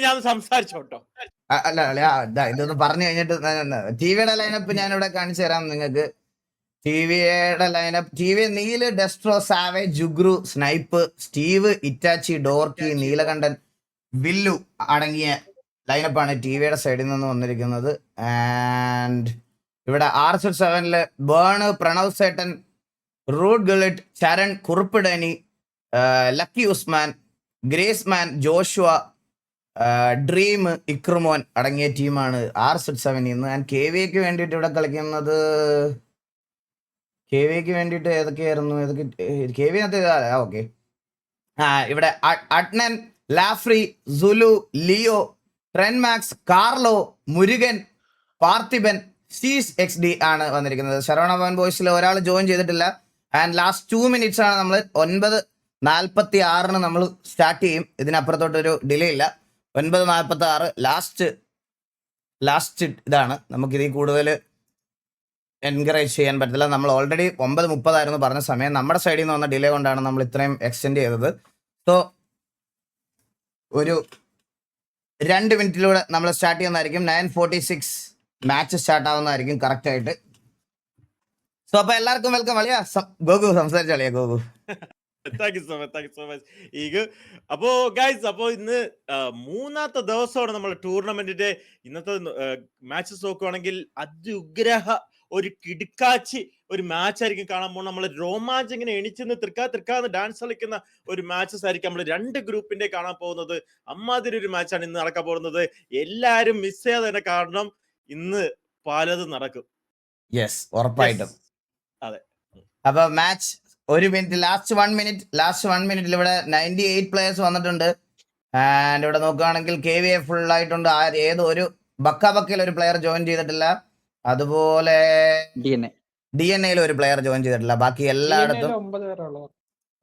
ഞാൻ സംസാരിച്ചോട്ടോ. അല്ല ഇതൊന്ന് പറഞ്ഞു കഴിഞ്ഞിട്ട് ടിവിയുടെ ലൈനപ്പ് ഞാൻ ഇവിടെ കാണിച്ചു തരാം നിങ്ങൾക്ക്. ടിവിയുടെ ലൈനപ്പ് നീല്, ഡെസ്ട്രോ, സാവേജ്, ജുഗ്രു, Snipe, Steve, Itachi, Dorky, Neelakandan, Villu അടങ്ങിയ ലൈനപ്പാണ് ടിവിയുടെ സൈഡിൽ നിന്ന് വന്നിരിക്കുന്നത്. ആൻഡ് ഇവിടെ R7 ബേണ്, പ്രണവ് സേട്ടൻ, റൂഡ് ഗുലിറ്റ്, ചരൺ, കുറുപ്പിടനി, ലക്കി ഉസ്മാൻ, ഗ്രേസ്മാൻ, ജോഷുവ, ഡ്രീം, ഇക്രുമോൻ അടങ്ങിയ ടീമാണ് R7 ഇന്ന്. ആൻഡ് KVക്ക് വേണ്ടിയിട്ട് ഇവിടെ കളിക്കുന്നത് ഏതൊക്കെയായിരുന്നു? KV okay. ഇവിടെ അഡ്നൻ, ലാഫ്രി, സുലു, ലിയോ, ട്രെൻമാക്സ്, കാർലോ, മുരുകൻ, പാർത്ഥിബൻ, സീസ് XD ആണ് വന്നിരിക്കുന്നത്. ശരവണഭവൻ ബോയ്സിൽ ഒരാൾ ജോയിൻ ചെയ്തിട്ടില്ല. ആൻഡ് ലാസ്റ്റ് 2 minutes ആണ്. നമ്മൾ 9:46 നമ്മൾ സ്റ്റാർട്ട് ചെയ്യും. ഇതിനപ്പുറത്തോട്ടൊരു ഡിലേ ഇല്ല. 9:46 ലാസ്റ്റ് ഇതാണ്. നമുക്കിതിൽ കൂടുതൽ എൻകറേജ് ചെയ്യാൻ പറ്റില്ല. നമ്മൾ ഓൾറെഡി 9:30 പറഞ്ഞ സമയം. നമ്മുടെ സൈഡിൽ നിന്ന് വന്ന ഡിലേ കൊണ്ടാണ് നമ്മൾ ഇത്രയും എക്സ്റ്റെൻഡ് ചെയ്തത്. സോ ഒരു 2 minute നമ്മൾ സ്റ്റാർട്ട് ചെയ്യുന്നതായിരിക്കും. 9:46 മാച്ച് സ്റ്റാർട്ട് ആവുന്നതായിരിക്കും കറക്റ്റ് ആയിട്ട്. സോ അപ്പൊ എല്ലാവർക്കും വെൽക്കം. അളിയാ ഗോകു സംസാരിച്ചളിയാ Goku. Thank you so much ഈഗ്. അപ്പോ ഗൈസ്, അപ്പോ ഇന്ന് 3ാമത്തെ ദിവസമാണ് നമ്മുടെ ടൂർണമെന്റിന്റെ. ഇന്നത്തെ മാച്ചസ് നോക്കുവാണെങ്കിൽ അത്യുഗ്രഹ ഒരു കിടുക്കാച്ചി ഒരു മാച്ച് ആയിരിക്കും കാണാൻ പോകുന്നത്. നമ്മൾ രോമാഞ്ച് ഇങ്ങനെ എണിച്ചെന്ന് തൃക്കാന്ന് ഡാൻസ് കളിക്കുന്ന ഒരു മാച്ചസ് ആയിരിക്കും നമ്മൾ 2 ഗ്രൂപ്പിന്റെ കാണാൻ പോകുന്നത്. അമ്മാതിരി ഒരു മാച്ചാണ് ഇന്ന് നടക്കാൻ പോകുന്നത്. എല്ലാരും മിസ് ചെയ്യാതെ തന്നെ കാരണം ഇന്ന് പലതും നടക്കും. യെസ്, ഉറപ്പായിട്ടും. അതെ. അപ്പൊ മാച്ച് 1 minute, ലാസ്റ്റ് 1 minute ഇവിടെ 98 players വന്നിട്ടുണ്ട്. ആൻഡ് ഇവിടെ നോക്കുകയാണെങ്കിൽ KVA ഫുൾ ആയിട്ടുണ്ട്. ഏതോ ഒരു ബക്കയിൽ ഒരു പ്ലെയർ ജോയിൻ ചെയ്തിട്ടില്ല. അതുപോലെ DNA ഒരു പ്ലെയർ ജോയിൻ ചെയ്തിട്ടില്ല. ബാക്കി എല്ലായിടത്തും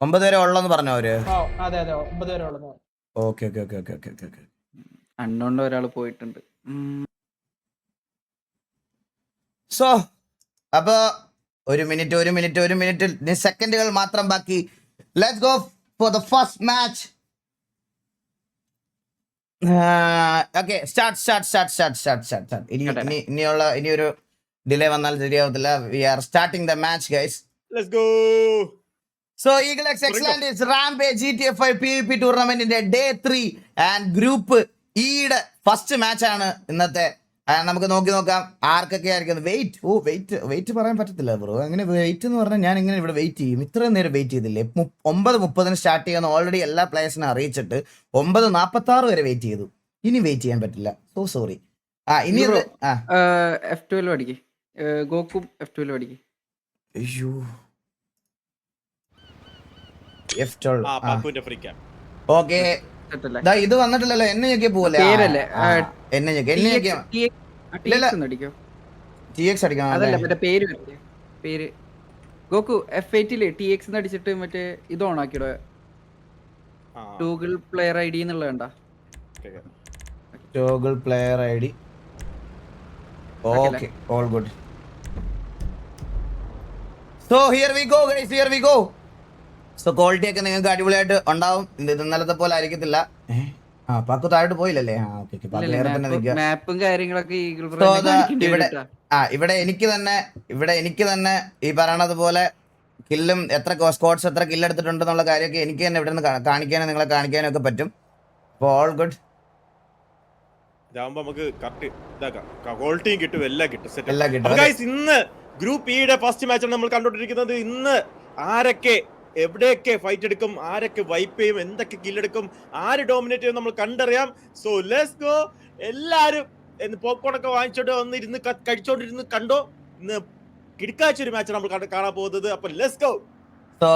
9 പേരെ ഉള്ളെന്ന് പറഞ്ഞു അവര്. ഓക്കെ. അണ്ണോണ്ട് ഒരാൾ പോയിട്ടുണ്ട്. സോ അപ്പൊ 1 minute സെക്കൻഡുകൾ മാത്രം ബാക്കി. Let's go for the first match. Okay, start. ഇനിയൊരു ഡിലേ വന്നാൽ ശരിയാവത്തില്ല. We are starting the match guys. Let's go. So Eagle X Excellent Rampage GTA 5 PvP ടൂർണമെന്റിന്റെ ഡേ 3 ആൻഡ് ഗ്രൂപ്പ് ഇയുടെ ഫസ്റ്റ് മാച്ച് ആണ് ഇന്നത്തെ. നമുക്ക് നോക്കാം ആർക്കൊക്കെ ആയിരിക്കും. വെയിറ്റ് പറയാൻ പറ്റത്തില്ല ബ്രോ. അങ്ങനെ വെയിറ്റ് എന്ന് പറഞ്ഞാൽ ഞാൻ ഇങ്ങനെ ഇവിടെ വെയിറ്റ് ചെയ്യും. ഇത്രയും നേരം വെയിറ്റ് ചെയ്തില്ലേ? 9:30 സ്റ്റാർട്ട് ചെയ്യുന്ന ഓൾറെഡി എല്ലാ പ്ലേയേഴ്സിനും അറിയിച്ചിട്ട് 9:46 വരെ വെയിറ്റ് ചെയ്തു. ഇനി വെയിറ്റ് ചെയ്യാൻ പറ്റില്ല. So sorry. ഇനി F12 അടിക്ക്. ഗോകു F12 അടിക്ക്. അയ്യോ, F12. ഓക്കെ, ഇത് വന്നിട്ടില്ലല്ലോ. എന്നെ ഞെക്കിയ പോലെ എന്നെ TX അടിക്കണം. പേര് ഗോകു F8 TX അടിച്ചിട്ട് മറ്റേ ഇത് ഓൺ ആക്കിയോ. ടൂഗിൾ പ്ലെയർ ID എന്നുള്ള വേണ്ട. Toggle player ID. Okay, all good. So here we go guys. So quality ഒക്കെ നിങ്ങൾക്ക് അടിപൊളിയായിട്ട് ഉണ്ടാവും. ഇത് ഇന്നലത്തെ പോലെ ആയിരിക്കത്തില്ല. പാക്കു താഴോട്ട് പോയില്ലല്ലേ? മാപ്പും കാര്യങ്ങളൊക്കെ ഇവിടെ എനിക്ക് തന്നെ ഈ പറയണത് പോലെ കില്ലും സ്കോട്ട്സ് എത്ര കില്ലെടുത്തിട്ടുണ്ടെന്നുള്ള കാര്യമൊക്കെ എനിക്ക് തന്നെ ഇവിടെ നിന്ന് കാണിക്കാനും നിങ്ങളെ കാണിക്കാനും ഒക്കെ പറ്റും. അപ്പോൾ ഓൾ ഗുഡ്. ഇന്ന് ഗ്രൂപ്പ് ഇയുടെ ഫസ്റ്റ് മാച്ചാണ് നമ്മൾ കണ്ടോണ്ടിരിക്കുന്നത്. ഇന്ന് ആരൊക്കെ എവിടെയൊക്കെ ഫൈറ്റ് എടുക്കും, ആരൊക്കെ വൈപ്പ് ചെയ്യും, എന്തൊക്കെ കില്ലെടുക്കും, ആര് ഡോമിനേറ്റ് ചെയ്യും നമ്മൾ കണ്ടറിയാം. So let's go. എല്ലാരും പോപ്കോണൊക്കെ വാങ്ങിച്ചോണ്ട് വന്ന് ഇരുന്ന് കഴിച്ചോണ്ടിരുന്ന് കണ്ടോ. ഇന്ന് കിടക്കാച്ചൊരു മാച്ചാണ് നമ്മൾ കാണാൻ പോകുന്നത്. അപ്പൊ ലെറ്റ്സ് ഗോ. സോ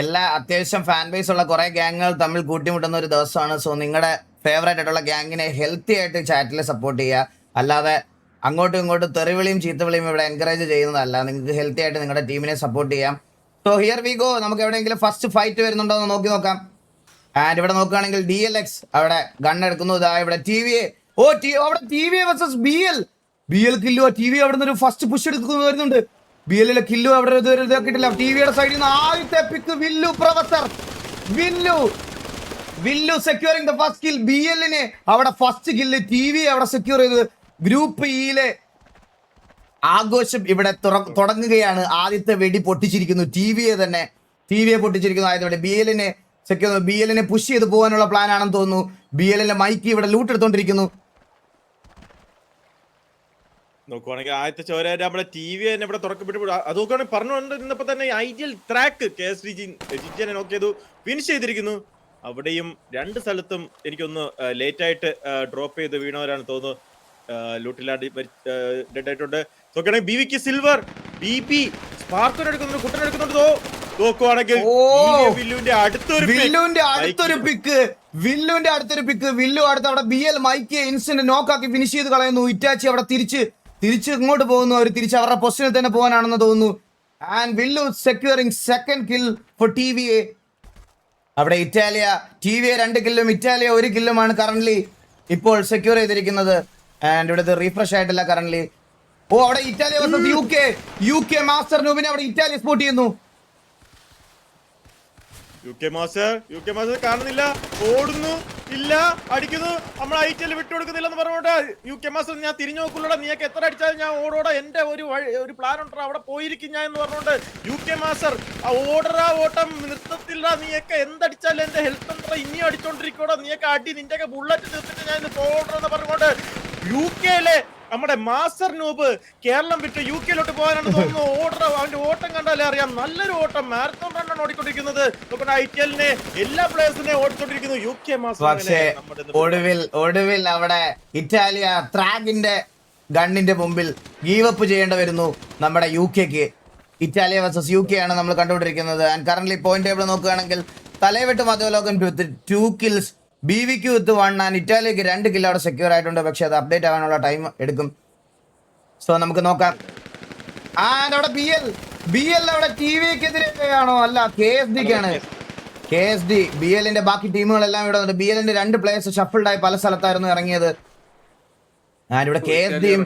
എല്ലാ അത്യാവശ്യം ഫാൻ ബേസ് ഉള്ള കുറെ ഗ്യാങ്ങുകൾ തമ്മിൽ കൂട്ടിമുട്ടുന്ന ഒരു ദിവസമാണ്. സോ നിങ്ങളുടെ ഫേവറേറ്റ് ആയിട്ടുള്ള ഗ്യാങ്ങിനെ ഹെൽത്തി ആയിട്ട് ചാറ്റിൽ സപ്പോർട്ട് ചെയ്യുക. അല്ലാതെ അങ്ങോട്ടും ഇങ്ങോട്ടും തെറിവിളിയും ചീത്തവിളിയും ഇവിടെ എൻകറേജ് ചെയ്യുന്നതല്ല. നിങ്ങൾക്ക് ഹെൽത്തി ആയിട്ട് നിങ്ങളുടെ ടീമിനെ സപ്പോർട്ട് ചെയ്യാം. So here we go. നമുക്ക് എവിടെയെങ്കിലും ഫസ്റ്റ് ഫൈറ്റ് വരുന്നുണ്ടോ എന്ന് നോക്കാം. ആൻഡ് ഇവിടെ നോക്കുകയാണെങ്കിൽ DLX അവിടെ ഗൺ എടുക്കുന്നു. ഇതാ ഇവിടെ TVA. അവിടെ TVA versus BL kilo. TV അവിടെ നിന്ന് ഒരു ഫസ്റ്റ് പുഷ് എടുക്കുന്നു വരുന്നുണ്ട്. BLലെ കില്ലോ അവിടെ ഇതാക്കിയിട്ടില്ല. TVയുടെ സൈഡിൽ നിന്ന് ആദ്യത്തെ pick Villu. Professor Villu Villu securing the first kill. BL-നെ അവിടെ ഫസ്റ്റ് കില്ല്, TV അവിടെ സെക്യൂർ ചെയ്ത്. ഗ്രൂപ്പ് ഇയിലെ ആഘോഷം ഇവിടെ തുടങ്ങുകയാണ്. ആദ്യത്തെ വെടി പൊട്ടിച്ചിരിക്കുന്നു. ടിവിയെ പൊട്ടിച്ചിരിക്കുന്നു. ആദ്യത്തെ BL-നെ സെക്യൂർ, BL-നെ പുഷ് ചെയ്ത് പോകാനുള്ള പ്ലാൻ ആണെന്ന് തോന്നുന്നു. BL-ന്റെ മൈക്ക് ഇവിടെ ലൂട്ട് എടുത്തോണ്ടിരിക്കുന്നു. നോക്കുവാണെങ്കിൽ ആദ്യത്തെ ചോര നമ്മളെ TV തന്നെ ഇവിടെ തുറക്കപ്പെട്ടു. അത് നോക്കുവാണെങ്കിൽ പറഞ്ഞുകൊണ്ടിരുന്നപ്പോ തന്നെ ഐഡിയൽ ട്രാക്ക് KSD ജിജനെ നോക്ക് ചെയ്തു, ഫിനിഷ് ചെയ്തിരിക്കുന്നു. അവിടെയും രണ്ട് സ്ഥലത്തും എനിക്കൊന്ന് ലേറ്റ് ആയിട്ട് ഡ്രോപ്പ് ചെയ്ത് വീണവരാണ് തോന്നുന്നു. ലൂട്ടിലാണ്ട് ഡെഡ് ആയിട്ടുണ്ട്. നോക്കുകയാണെങ്കിൽ BVക്ക് സിൽവർ, BB സ്പാർക്കൻ എടുക്കുന്നുണ്ട്, കുട്ടൻ എടുക്കുന്നുണ്ട്. നോക്കുവാണെങ്കിൽ വില്ലുവിന്റെ അടുത്തൊരു പിക്ക്. വില്ലു അടുത്ത് അവിടെ BL മൈക്ക് ഇൻസ്റ്റന്റ് നോക്കാക്കി ഫിനിഷ് ചെയ്ത് കളയുന്നു. ഇറ്റാച്ചി അവിടെ തിരിച്ച് ഇങ്ങോട്ട് പോകുന്നു. അവർ തിരിച്ച് അവരുടെ പൊസിഷനിൽ തന്നെ പോകാനാണെന്ന് തോന്നുന്നു. And Villu securing second kill for TVA. അവിടെ ഇറ്റാലിയ TVA 2 കില്ലും ഇറ്റാലിയ 1 കില്ലുമാണ് കറന്റ്ലി ഇപ്പോൾ സെക്യൂർ ചെയ്തിരിക്കുന്നത്. ആൻഡ് ഇവിടുത്തെ റീഫ്രഷ് ആയിട്ടില്ല കറന്റ്ലി. അവിടെ ഇറ്റാലിയ UK മാസ്റ്റർ നൂബിനെ അവിടെ ഇറ്റാലിയ സ്പോട്ട് ചെയ്യുന്നു. UK മാസ്റ്റർ കാണുന്നില്ല, ഓടുന്നു, ഇല്ല, അടിക്കുന്നു. നമ്മൾ ITL വിട്ടുകൊടുക്കുന്നില്ലെന്ന് പറഞ്ഞോട്ടെ. UK മാസ്റ്റർ ഞാൻ തിരിഞ്ഞു നോക്കുള്ളൂടാ, നീയൊക്കെ എത്ര അടിച്ചാലും ഞാൻ ഓടോടാ, എന്റെ ഒരു പ്ലാൻ ഉണ്ടോ, അവിടെ പോയിരിക്കും ഞാൻ എന്ന് പറഞ്ഞോണ്ട് UK മാസ്റ്റർ ആ ഓട്ടം നിർത്തത്തില്ല. നീയൊക്കെ എന്തടിച്ചാലും എന്റെ ഹെൽത്ത് ഉണ്ടോ, ഇനിയും അടിച്ചോണ്ടിരിക്കോടാ, നീയൊക്കെ അടി, നിന്റെയൊക്കെ ബുള്ളറ്റ് തീർത്തിട്ട് ഞാൻ ഇന്ന് പോകണ്ടെന്ന് പറഞ്ഞുകൊണ്ട് UK-ലെ നമ്മുടെ മാസ്റ്റർ നൂബ് കേരളം വിട്ട് UK-ലോട്ട് പോകാനാണ് തോന്നുന്നു. അവന്റെ ഓട്ടം കണ്ടാലേ അറിയാം, നല്ലൊരു ഓട്ടം, മാരത്തോൺ റണ്ണാണ് ഓടിക്കൊണ്ടിരിക്കുന്നത്. ITL-നെ എല്ലാ പ്ലേയേഴ്സിനെ ഓടിക്കൊണ്ടിരിക്കുന്നു UK മാസ്റ്റർ. പക്ഷേ ഒടുവിൽ അവിടെ ഇറ്റാലിയ ട്രാഗിന്റെ ഗണ്ണിന്റെ മുമ്പിൽ ഗീവ് അപ്പ് ചെയ്യേണ്ടി വരുന്നു നമ്മുടെ UK-ക്ക്. ഇറ്റാലിയ വേഴ്സസ് UK ആണ് നമ്മൾ കണ്ടുകൊണ്ടിരിക്കുന്നത്. ആൻഡ് കറന്റ്ലി പോയിന്റ് ടേബിൾ നോക്കുകയാണെങ്കിൽ തലവെട്ട് മധുവലോകൻ 2 kills, BVക്ക് 1 ആൻഡ് ഇറ്റാലിയക്ക് 2 കില്ല് അവിടെ സെക്യൂർ ആയിട്ടുണ്ട്. പക്ഷെ അത് അപ്ഡേറ്റ് ആവാനുള്ള ടൈം എടുക്കും. സോ നമുക്ക് നോക്കാം. ആൻഡ് അവിടെ BL അവിടെ TVക്കെതിരെയാണോ? അല്ല, KSDക്കാണ്. KSD BL-ന്റെ ബാക്കി ടീമുകളെല്ലാം ഇവിടെ ഉണ്ട്. BL-ന്റെ 2 പ്ലേയേഴ്സ് ഷഫിൾഡ് ആയി പല സ്ഥലത്തായിരുന്നു ഇറങ്ങിയത്. ആൻഡ് ഇവിടെ KSDയും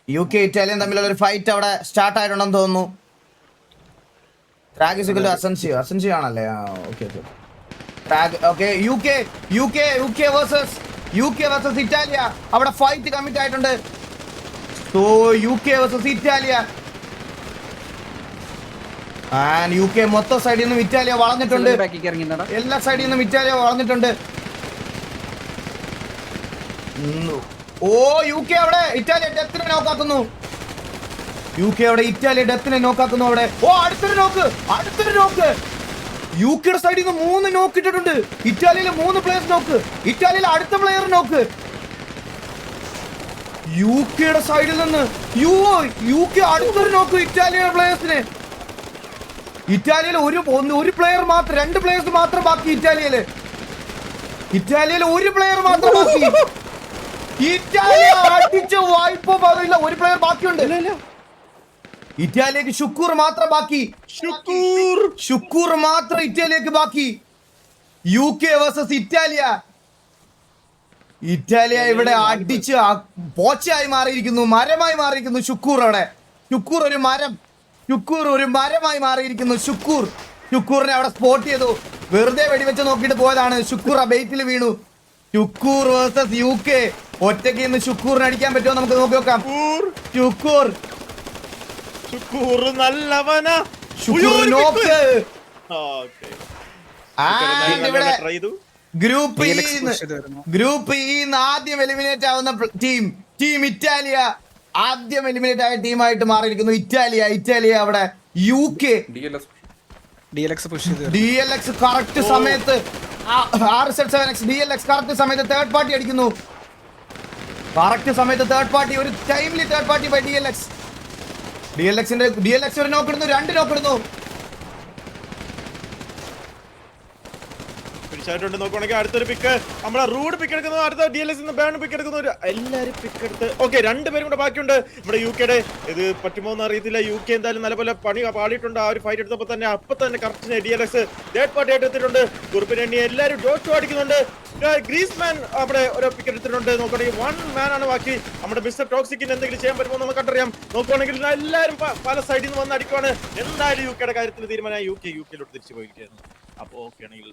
UK ഇറ്റാലിയൻ തമ്മിലുള്ള ഒരു ഫൈറ്റ് അവിടെ സ്റ്റാർട്ട് ആയിട്ടുണ്ടെന്ന് തോന്നുന്നു. അസൻസിയോ ആണല്ലേ? UK വേഴ്സസ് ഇറ്റാലിയ അവിടെ ഫൈറ്റ് കമ്മിറ്റ് ആയിട്ടുണ്ട്. So UK versus Italia. And UK മൊത്തം സൈഡിൽ നിന്നും ഇറ്റാലിയ വളഞ്ഞിട്ടുണ്ട്. എല്ലാ സൈഡിൽ നിന്നും ഇറ്റാലിയ വളഞ്ഞിട്ടുണ്ട്. UK അവിടെ ഇറ്റാലിയ ഡെത്തിനെ നോക്കാക്കുന്നു. UK അവിടെ ഇറ്റാലിയ ഡെത്തിനെ നോക്കാക്കുന്നു. അവിടെ അടുത്തൊരു നോക്ക്. UK-യുടെ സൈഡിൽ നിന്ന് 3 നോക്ക് ഇട്ടിട്ടുണ്ട്. ഇറ്റാലിയയിലെ 3 പ്ലേയേഴ്സ് നോക്ക്. ഇറ്റാലിയയിലെ അടുത്ത പ്ലെയർ നോക്ക്. UK-യുടെ സൈഡിൽ നിന്ന് UK അടുത്തൊരു നോക്ക് ഇറ്റാലിയൻ പ്ലേയേഴ്സിനെ. ഇറ്റാലിയയിൽ ഒരു പ്ലെയർ മാത്രം, 2 പ്ലേയേഴ്സ് മാത്രം ബാക്കി. ഇറ്റാലിയയില് ഒരു പ്ലെയർ മാത്രം ബാക്കി. ഇറ്റാലിയ അടിച്ച വായ്പ പറയില്ല, ഒരു പ്ലെയർ ബാക്കിയുണ്ട്. ഇറ്റാലിയക്ക് ഷുക്കൂർ മാത്രം ബാക്കി. ഷുക്കൂർ മാത്രം ഇറ്റാലിയക്ക് ബാക്കി. UK വേഴ്സസ് ഇറ്റാലിയ ഇവിടെ അടിച്ച് പോച്ചയായി മാറിയിരിക്കുന്നു, മരമായി മാറിയിരിക്കുന്നു. ഷുക്കൂർ ഒരു മരമായി മാറിയിരിക്കുന്നു. ഷുക്കൂറിനെ അവിടെ സ്പോട്ട് ചെയ്തു. വെറുതെ വെടിവെച്ച് നോക്കിയിട്ട് പോയതാണ്. ഷുക്കൂർ ആ ബെയ്റ്റിൽ വീണു. Shukoor versus UK. ഒറ്റയ്ക്ക് ഇന്ന് ഷുക്കൂറിനെ അടിക്കാൻ പറ്റുമോ നമുക്ക് നോക്കി നോക്കാം. ഷുക്കൂർ നല്ലവനാ. ഗ്രൂപ്പ് ഇ ആദ്യം എലിമിനേറ്റ് ആവുന്ന ടീം ഇറ്റാലിയ. ആദ്യം എലിമിനേറ്റ് ആയ ടീമായിട്ട് മാറിയിരിക്കുന്നു ഇറ്റാലിയ അവിടെ. UK DLX കറക്റ്റ് സമയത്ത് RZ7X DLX കറക്റ്റ് സമയത്ത് തേർഡ് പാർട്ടി അടിക്കുന്നു. ഒരു timely third party by DLX ഒരു നോക്കിടുന്നു, 2 നോക്കിടുന്നു. ഫിനിഷായിട്ടുണ്ട്. നോക്കുവാണെങ്കിൽ അടുത്തൊരു പിക്ക് നമ്മുടെ റൂഡ് പിക്ക് എടുക്കുന്നു, അടുത്ത DLX ബാൻ പിക്ക് എടുക്കുന്നു. എല്ലാവരും പിക്ക് എടുത്ത് ഓക്കെ, രണ്ടുപേരും കൂടെ ബാക്കിയുണ്ട്. ഇവിടെ UK ഇത് പറ്റുമോ എന്ന് അറിയത്തില്ല. UK എന്തായാലും നല്ലപോലെ പണി പാടിയിട്ടുണ്ട്. ആ ഒരു ഫൈറ്റ് എടുത്തപ്പോൾ തന്നെ അപ്പൊ തന്നെ കറക്റ്റിന് DLX തേർഡ് പാർട്ടി ആയിട്ട് എത്തിയിട്ടുണ്ട്. കുറിപ്പിന് എണ്ണി എല്ലാവരും ഡോട്ട് അടിക്കുന്നുണ്ട്. ഗ്രീസ് മാൻ അവിടെ ഒരു പിക്ക് എടുത്തിട്ടുണ്ട്. നോക്കുകയാണെങ്കിൽ 1 man ആണ് ബാക്കി. നമ്മുടെ മിസ്റ്റർ ടോക്സിക്കിന് എന്തെങ്കിലും ചെയ്യാൻ പറ്റുമോ നമുക്ക് കണ്ടറിയാം. നോക്കുവാണെങ്കിൽ എല്ലാവരും പല സൈഡിൽ നിന്ന് വന്ന് അടിക്കുവാണ്. എന്തായാലും UK കാര്യത്തിൽ തീരുമാനമായി. യൂക്കെയിലോട്ട് തിരിച്ചു പോയിരിക്കുകയായിരുന്നു. അപ്പൊ ഓക്കെ ആണെങ്കിൽ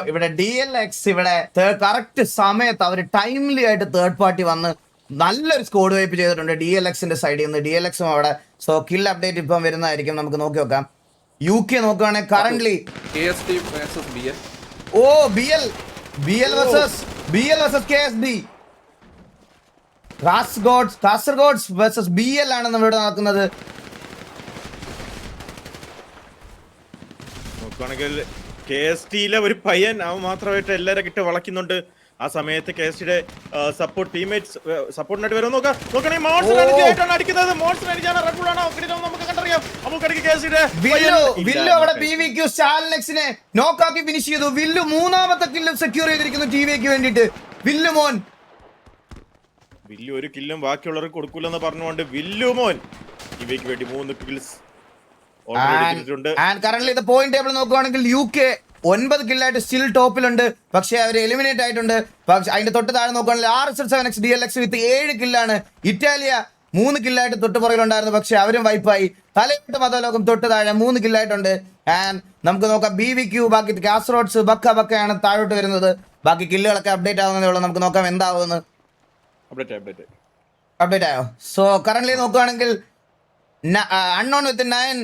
ഇവിടെ DLX ഇവിടെ കറക്റ്റ് സമയത്ത് അവർ ടൈംലി ആയിട്ട് തേർഡ് പാർട്ടി വന്ന് നല്ലൊരു സ്കോഡ് വൈപ്പ് ചെയ്തിട്ടുണ്ട് DLXന്റെ സൈഡിൽ നിന്ന്. DLXും അവിടെ. സോ കിൽ അപ്ഡേറ്റ് ഇപ്പം വരുന്നതായിരിക്കും, നമുക്ക് നോക്കി നോക്കാം. UK നോക്കുകയാണെങ്കിൽ currently BL versus KSD. Kasaragod versus BL ആണ് നമ്മളിവിടെ നടക്കുന്നത്. നോക്കുകയാണെങ്കിൽ KSTയിലെ ഒരു പയ്യൻ അവൻ മാത്രമായിട്ട് എല്ലാവരും ഇട്ട് വളയ്ക്കുന്നുണ്ട്. ആ സമയത്ത് KSTയുടെ സപ്പോർട്ട് ടീംമേറ്റ്സ് സപ്പോർട്ടിനായിട്ട് വരും. നോക്കുകയാണെങ്കിൽ മോൺസൺ അടിക്കുന്നത്. മോൺസൺ അടിച്ചാണ് റെഡ്ബുള്ളാണോ നമുക്ക് കണ്ടറിയാം. നമുക്കിടയ്ക്ക് KSTയുടെ വില്ലു അവിടെ BVQ സ്റ്റാലിനെക്സിനെ നോക്കാക്കി ഫിനിഷ് ചെയ്തു. വില്ലു മൂന്നാമത്തെ കില്ലും സെക്യൂർ ചെയ്തിരിക്കുന്നു TVക്ക് വേണ്ടിയിട്ട്. വില്ലു മോൻ ഒരു കില്ലും ബാക്കിയുള്ളവർക്ക് കൊടുക്കൂലെന്ന് പറഞ്ഞുകൊണ്ട് വില്ലു മോൻ TVക്ക് വേണ്ടി 3 കിൽസ് കറന്റ് പോയിന്റ് ടേബിൾ നോക്കുകയാണെങ്കിൽ UK 9 കില്ലായിട്ട് സ്റ്റിൽ ടോപ്പിലുണ്ട്. പക്ഷെ അവർ എലിമിനേറ്റ് ആയിട്ടുണ്ട്. പക്ഷെ അതിന്റെ തൊട്ട് താഴെ നോക്കുകയാണെങ്കിൽ RSL7X DLX വിത്ത് 7 കില്ലാണ്. ഇറ്റാലിയ 3 കില്ലായിട്ട് തൊട്ട് പുറകിലുണ്ടായിരുന്നു, പക്ഷെ അവരും വൈപ്പായി. തലയിട്ട് മതലോകം തൊട്ട് താഴെ 3 കില്ലായിട്ടുണ്ട്. ആൻഡ് നമുക്ക് നോക്കാം BVQ ബാക്കി കാസറോഡ്സ് ബക്കയാണ് താഴോട്ട് വരുന്നത്. ബാക്കി കില്ലുകളൊക്കെ അപ്ഡേറ്റ് ആവുന്നതേ ഉള്ളൂ. നമുക്ക് നോക്കാം എന്താവുമെന്ന്. അപ്ഡേറ്റ് ആയോ? സോ കറന്റ് നോക്കുകയാണെങ്കിൽ Unknown with 9,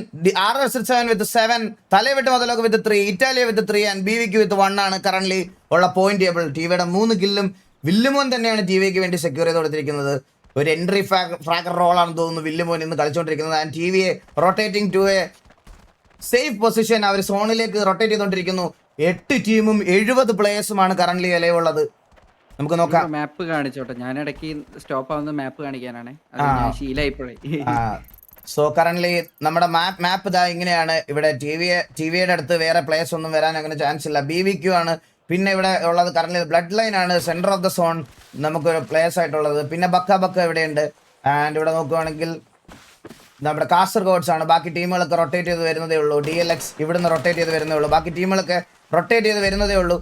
RSL7 with 7, തലവിട്ട് മതലോക with 3, Italia with 3 and BVQ with 1 ആണ് കറന്റ് ഉള്ള പോയിന്റ് ടേബിൾ. TVയുടെ 3 കില്ലും വില്ലുമോൻ തന്നെയാണ് TVക്ക് വേണ്ടി സെക്യൂർ ചെയ്ത് കൊടുത്തിരിക്കുന്നത്. ഒരു എൻട്രി ഫ്രാക്കർ റോളാണെന്ന് തോന്നുന്നു വില്ലുമോൻ ഇന്ന് കളിച്ചുകൊണ്ടിരിക്കുന്നത്. ആൻഡ് TVയെ rotating to a safe position അവർ സോണിലേക്ക് റൊട്ടേറ്റ് ചെയ്തുകൊണ്ടിരിക്കുന്നു. 8 ടീമും 70 പ്ലേയേഴ്സുമാണ് കറന്റ് നിലവിലുള്ളത്. നമുക്ക് നോക്കാം. മാപ്പ് കാണിച്ചോട്ടെ, ഞാൻ ഇടയ്ക്ക് സ്റ്റോപ്പ് ആവുന്ന മാപ്പ് കാണിക്കാനാണ് ശീലായിപ്പോഴേ. സോ കറന്റ് നമ്മുടെ മാപ്പ് ഇതാ ഇങ്ങനെയാണ്. ഇവിടെ TVയുടെ അടുത്ത് വേറെ പ്ലേയേഴ്സ് ഒന്നും വരാൻ അങ്ങനെ ചാൻസ് ഇല്ല. BVQ ആണ്. പിന്നെ ഇവിടെ ഉള്ളത് കറന്റ് ബ്ലഡ് ലൈൻ ആണ് സെന്റർ ഓഫ് ദ സോൺ നമുക്കൊരു പ്ലേയേഴ്സ് ആയിട്ടുള്ളത്. പിന്നെ ബക്ക ഇവിടെയുണ്ട്. ആൻഡ് ഇവിടെ നോക്കുകയാണെങ്കിൽ നമ്മുടെ കാസർഗോഡ്സ് ആണ്. ബാക്കി ടീമുകളൊക്കെ റൊട്ടേറ്റ് ചെയ്ത് വരുന്നതേ ഉള്ളൂ. DLX ഇവിടുന്ന് റൊട്ടേറ്റ് ചെയ്ത് വരുന്നതേ ഉള്ളൂ. ബാക്കി ടീമുകളൊക്കെ റൊട്ടേറ്റ് ചെയ്ത് വരുന്നതേ ഉള്ളൂ.